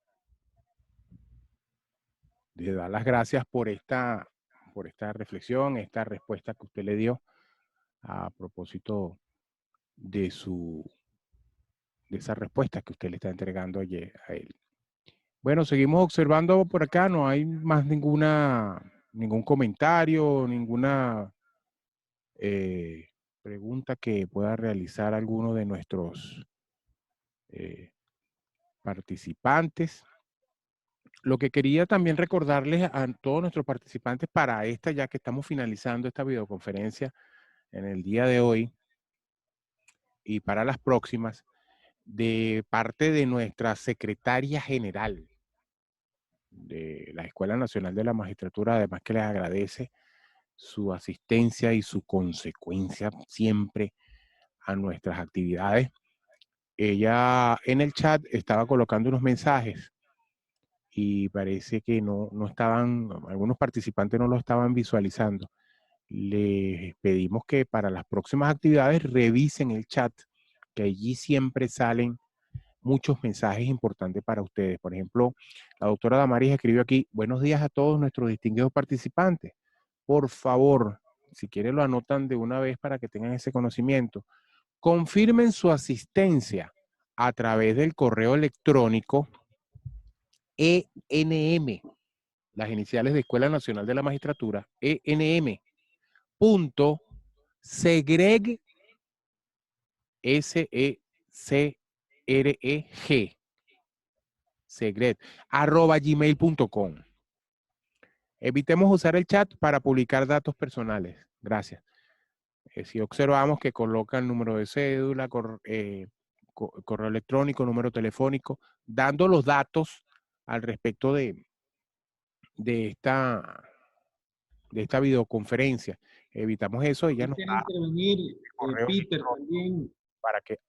Le da las gracias por esta reflexión, esta respuesta que usted le dio a propósito de esa respuesta que usted le está entregando ayer a él. Bueno, seguimos observando por acá, no hay más ningún comentario, ninguna pregunta que pueda realizar alguno de nuestros participantes. Lo que quería también recordarles a todos nuestros participantes para esta, ya que estamos finalizando esta videoconferencia en el día de hoy y para las próximas, de parte de nuestra secretaria general de la Escuela Nacional de la Magistratura, además que les agradece su asistencia y su consecuencia siempre a nuestras actividades. Ella en el chat estaba colocando unos mensajes y parece que no estaban, algunos participantes no lo estaban visualizando. Les pedimos que para las próximas actividades revisen el chat, que allí siempre salen muchos mensajes importantes para ustedes. Por ejemplo, la doctora Damaris escribió aquí, buenos días a todos nuestros distinguidos participantes. Por favor, si quieren lo anotan de una vez para que tengan ese conocimiento. Confirmen su asistencia a través del correo electrónico ENM, las iniciales de Escuela Nacional de la Magistratura, enm.segreg, S-E-C-R-E-G, segred, @gmail.com. Evitemos usar el chat para publicar datos personales. Gracias. Si observamos que coloca el número de cédula, correo electrónico, número telefónico, dando los datos al respecto de esta videoconferencia. Evitamos eso y ya nos Quisiera da intervenir, correo Peter, también, para que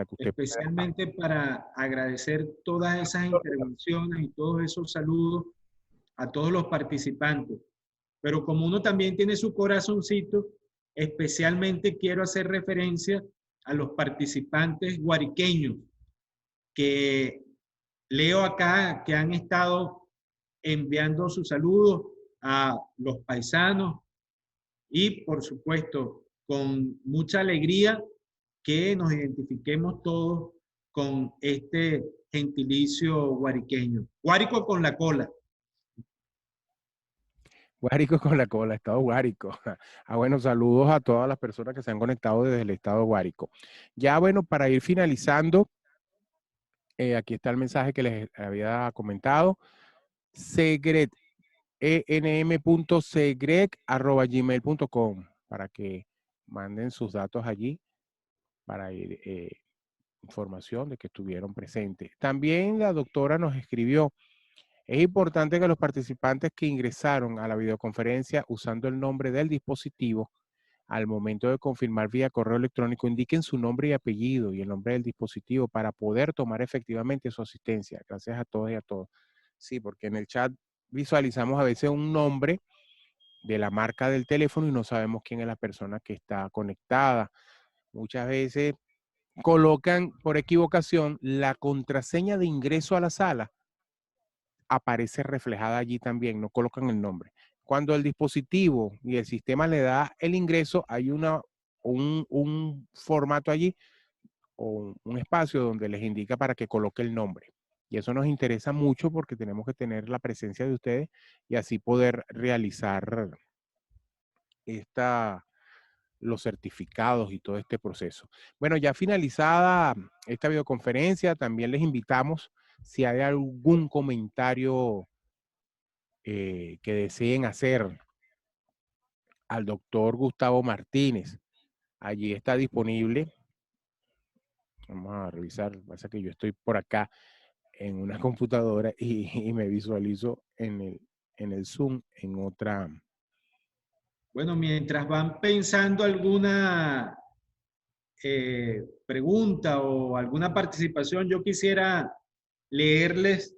usted pueda. especialmente para agradecer todas esas intervenciones y todos esos saludos a todos los participantes. Pero como uno también tiene su corazoncito, especialmente quiero hacer referencia a los participantes guariqueños que leo acá que han estado enviando sus saludos a los paisanos y, por supuesto, con mucha alegría que nos identifiquemos todos con este gentilicio guariqueño. Guárico con la cola. Guárico con la cola, estado Guárico. Bueno, saludos a todas las personas que se han conectado desde el estado Guárico. Ya bueno, para ir finalizando, aquí está el mensaje que les había comentado. Segred, enm.segreg@gmail.com, para que manden sus datos allí para ir información de que estuvieron presentes. También la doctora nos escribió, es importante que los participantes que ingresaron a la videoconferencia usando el nombre del dispositivo, al momento de confirmar vía correo electrónico, indiquen su nombre y apellido y el nombre del dispositivo para poder tomar efectivamente su asistencia. Gracias a todos y a todos. Sí, porque en el chat visualizamos a veces un nombre de la marca del teléfono y no sabemos quién es la persona que está conectada. Muchas veces colocan por equivocación la contraseña de ingreso a la sala, aparece reflejada allí también, no colocan el nombre. Cuando el dispositivo y el sistema le da el ingreso, hay un formato allí o un espacio donde les indica para que coloque el nombre. Y eso nos interesa mucho porque tenemos que tener la presencia de ustedes y así poder realizar los certificados y todo este proceso. Bueno, ya finalizada esta videoconferencia, también les invitamos si hay algún comentario que deseen hacer al doctor Gustavo Martínez. Allí está disponible. Vamos a revisar. Pasa que yo estoy por acá en una computadora y me visualizo en el Zoom en otra. Bueno, mientras van pensando alguna pregunta o alguna participación, yo quisiera leerles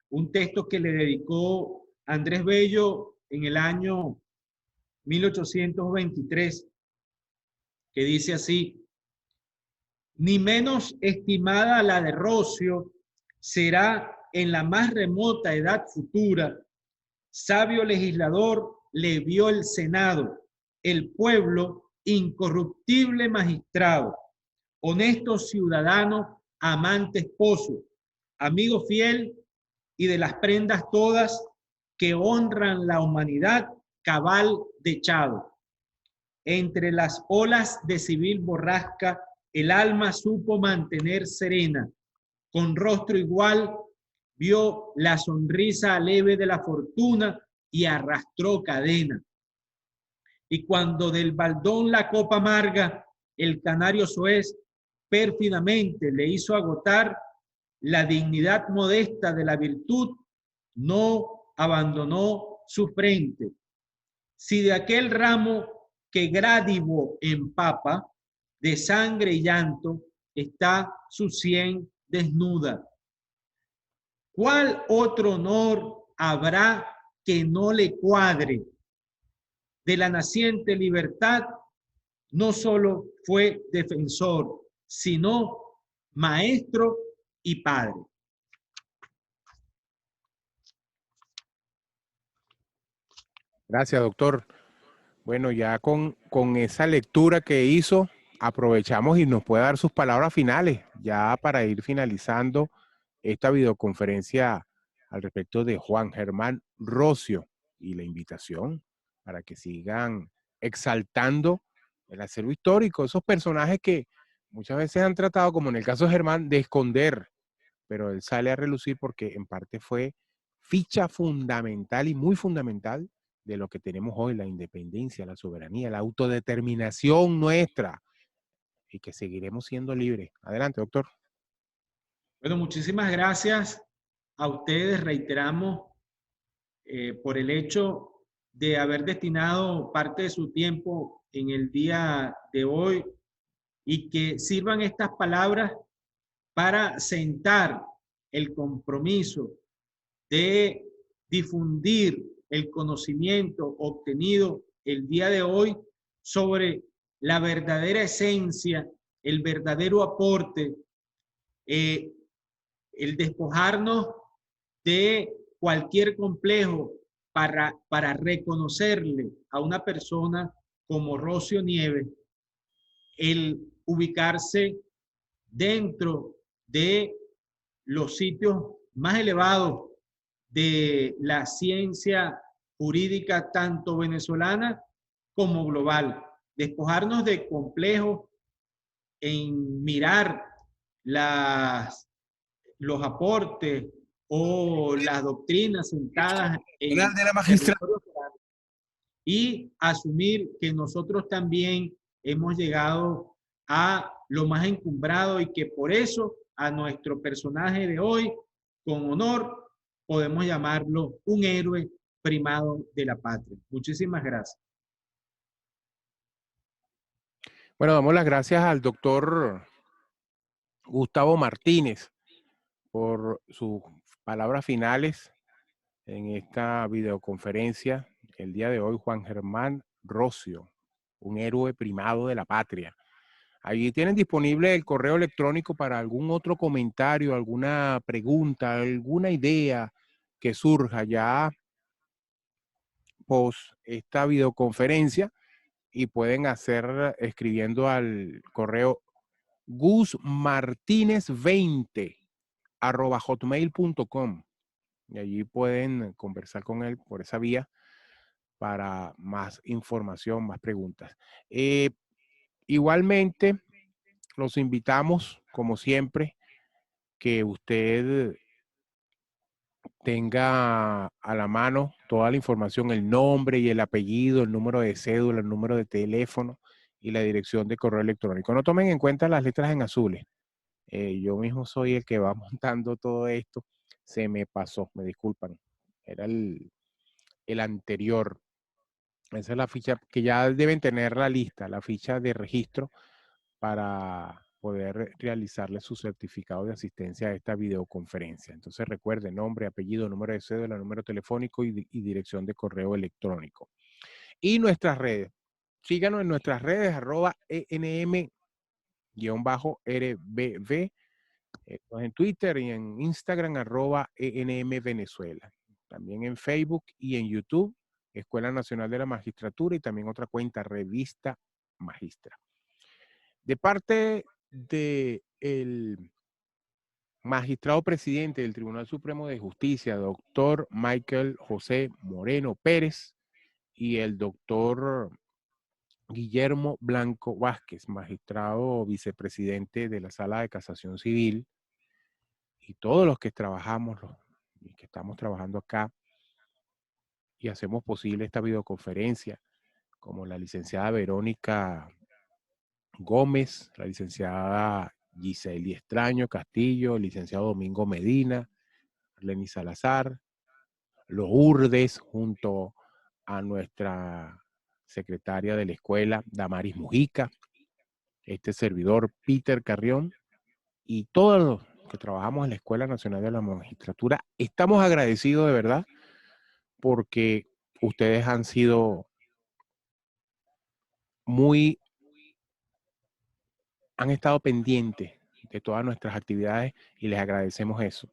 un texto que le dedicó Andrés Bello en el año 1823, que dice así: ni menos estimada la de Rocio será en la más remota edad futura. Sabio legislador le vio el Senado, el pueblo incorruptible magistrado, honesto ciudadano, amante esposo, amigo fiel y de las prendas todas que honran la humanidad, cabal dechado. Entre las olas de civil borrasca, el alma supo mantener serena. Con rostro igual, vio la sonrisa leve de la fortuna y arrastró cadena. Y cuando del baldón la copa amarga, el canario soez pérfidamente le hizo agotar, la dignidad modesta de la virtud no abandonó su frente. Si de aquel ramo que Grádivo empapa, de sangre y llanto, está su sien desnuda. ¿Cuál otro honor habrá que no le cuadre? De la naciente libertad no solo fue defensor, sino maestro y padre. Gracias, doctor. Bueno, ya con esa lectura que hizo, aprovechamos y nos puede dar sus palabras finales, ya para ir finalizando esta videoconferencia al respecto de Juan Germán Rocio y la invitación para que sigan exaltando el acervo histórico, esos personajes que muchas veces han tratado, como en el caso de Germán, de esconder, pero él sale a relucir porque en parte fue ficha fundamental y muy fundamental de lo que tenemos hoy, la independencia, la soberanía, la autodeterminación nuestra y que seguiremos siendo libres. Adelante, doctor. Bueno, muchísimas gracias a ustedes. Reiteramos por el hecho de haber destinado parte de su tiempo en el día de hoy y que sirvan estas palabras para sentar el compromiso de difundir el conocimiento obtenido el día de hoy sobre la verdadera esencia, el verdadero aporte, eh, el despojarnos de cualquier complejo para reconocerle a una persona como Rocio Nieves, el ubicarse dentro de los sitios más elevados de la ciencia jurídica, tanto venezolana como global. Despojarnos de complejos en mirar los aportes o las doctrinas sentadas en De la magistrada. territorio y asumir que nosotros también hemos llegado a lo más encumbrado y que por eso a nuestro personaje de hoy, con honor, podemos llamarlo un héroe primado de la patria. Muchísimas gracias. Bueno, damos las gracias al doctor Gustavo Martínez por sus palabras finales en esta videoconferencia. El día de hoy, Juan Germán Rocio, un héroe primado de la patria. Allí tienen disponible el correo electrónico para algún otro comentario, alguna pregunta, alguna idea que surja ya post esta videoconferencia y pueden hacer escribiendo al correo gusmartinez20@hotmail.com. Y allí pueden conversar con él por esa vía para más información, más preguntas. Igualmente, los invitamos, como siempre, que usted tenga a la mano toda la información, el nombre y el apellido, el número de cédula, el número de teléfono y la dirección de correo electrónico. No tomen en cuenta las letras en azules. Yo mismo soy el que va montando todo esto. Se me pasó, me disculpan. Era el anterior. Esa es la ficha que ya deben tener la lista, la ficha de registro para poder realizarle su certificado de asistencia a esta videoconferencia. Entonces recuerde nombre, apellido, número de cédula, número telefónico y dirección de correo electrónico. Y nuestras redes. Síganos en nuestras redes, @enm_rbb, en Twitter y en Instagram, @enmvenezuela. También en Facebook y en YouTube, Escuela Nacional de la Magistratura, y también otra cuenta, Revista Magistra. De parte del magistrado presidente del Tribunal Supremo de Justicia, doctor Michael José Moreno Pérez, y el doctor Guillermo Blanco Vázquez, magistrado vicepresidente de la Sala de Casación Civil, y todos los que trabajamos y que estamos trabajando acá y hacemos posible esta videoconferencia, como la licenciada Verónica Gómez, la licenciada Giseli Extraño Castillo, el licenciado Domingo Medina, Arleni Salazar, los Urdes, junto a nuestra secretaria de la escuela, Damaris Mujica, este servidor, Peter Carrión, y todos los que trabajamos en la Escuela Nacional de la Magistratura. Estamos agradecidos de verdad porque ustedes han sido han estado pendientes de todas nuestras actividades y les agradecemos eso,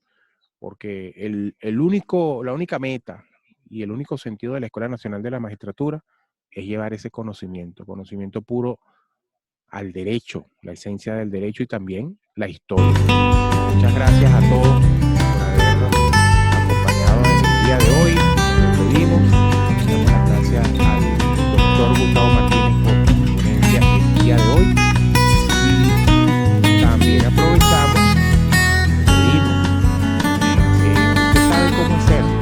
porque la única meta y el único sentido de la Escuela Nacional de la Magistratura es llevar ese conocimiento puro al derecho, la esencia del derecho y también la historia. Muchas gracias a todos por habernos acompañado en el día de hoy. Nos despedimos. Muchas gracias al doctor Gustavo Martínez por su ponencia el día de hoy. Y también aprovechamos, pedimos, usted sabe cómo hacerlo.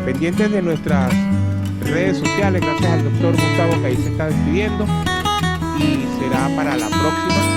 Pendientes de nuestras redes sociales, gracias al doctor Gustavo que ahí se está despidiendo, y será para la próxima.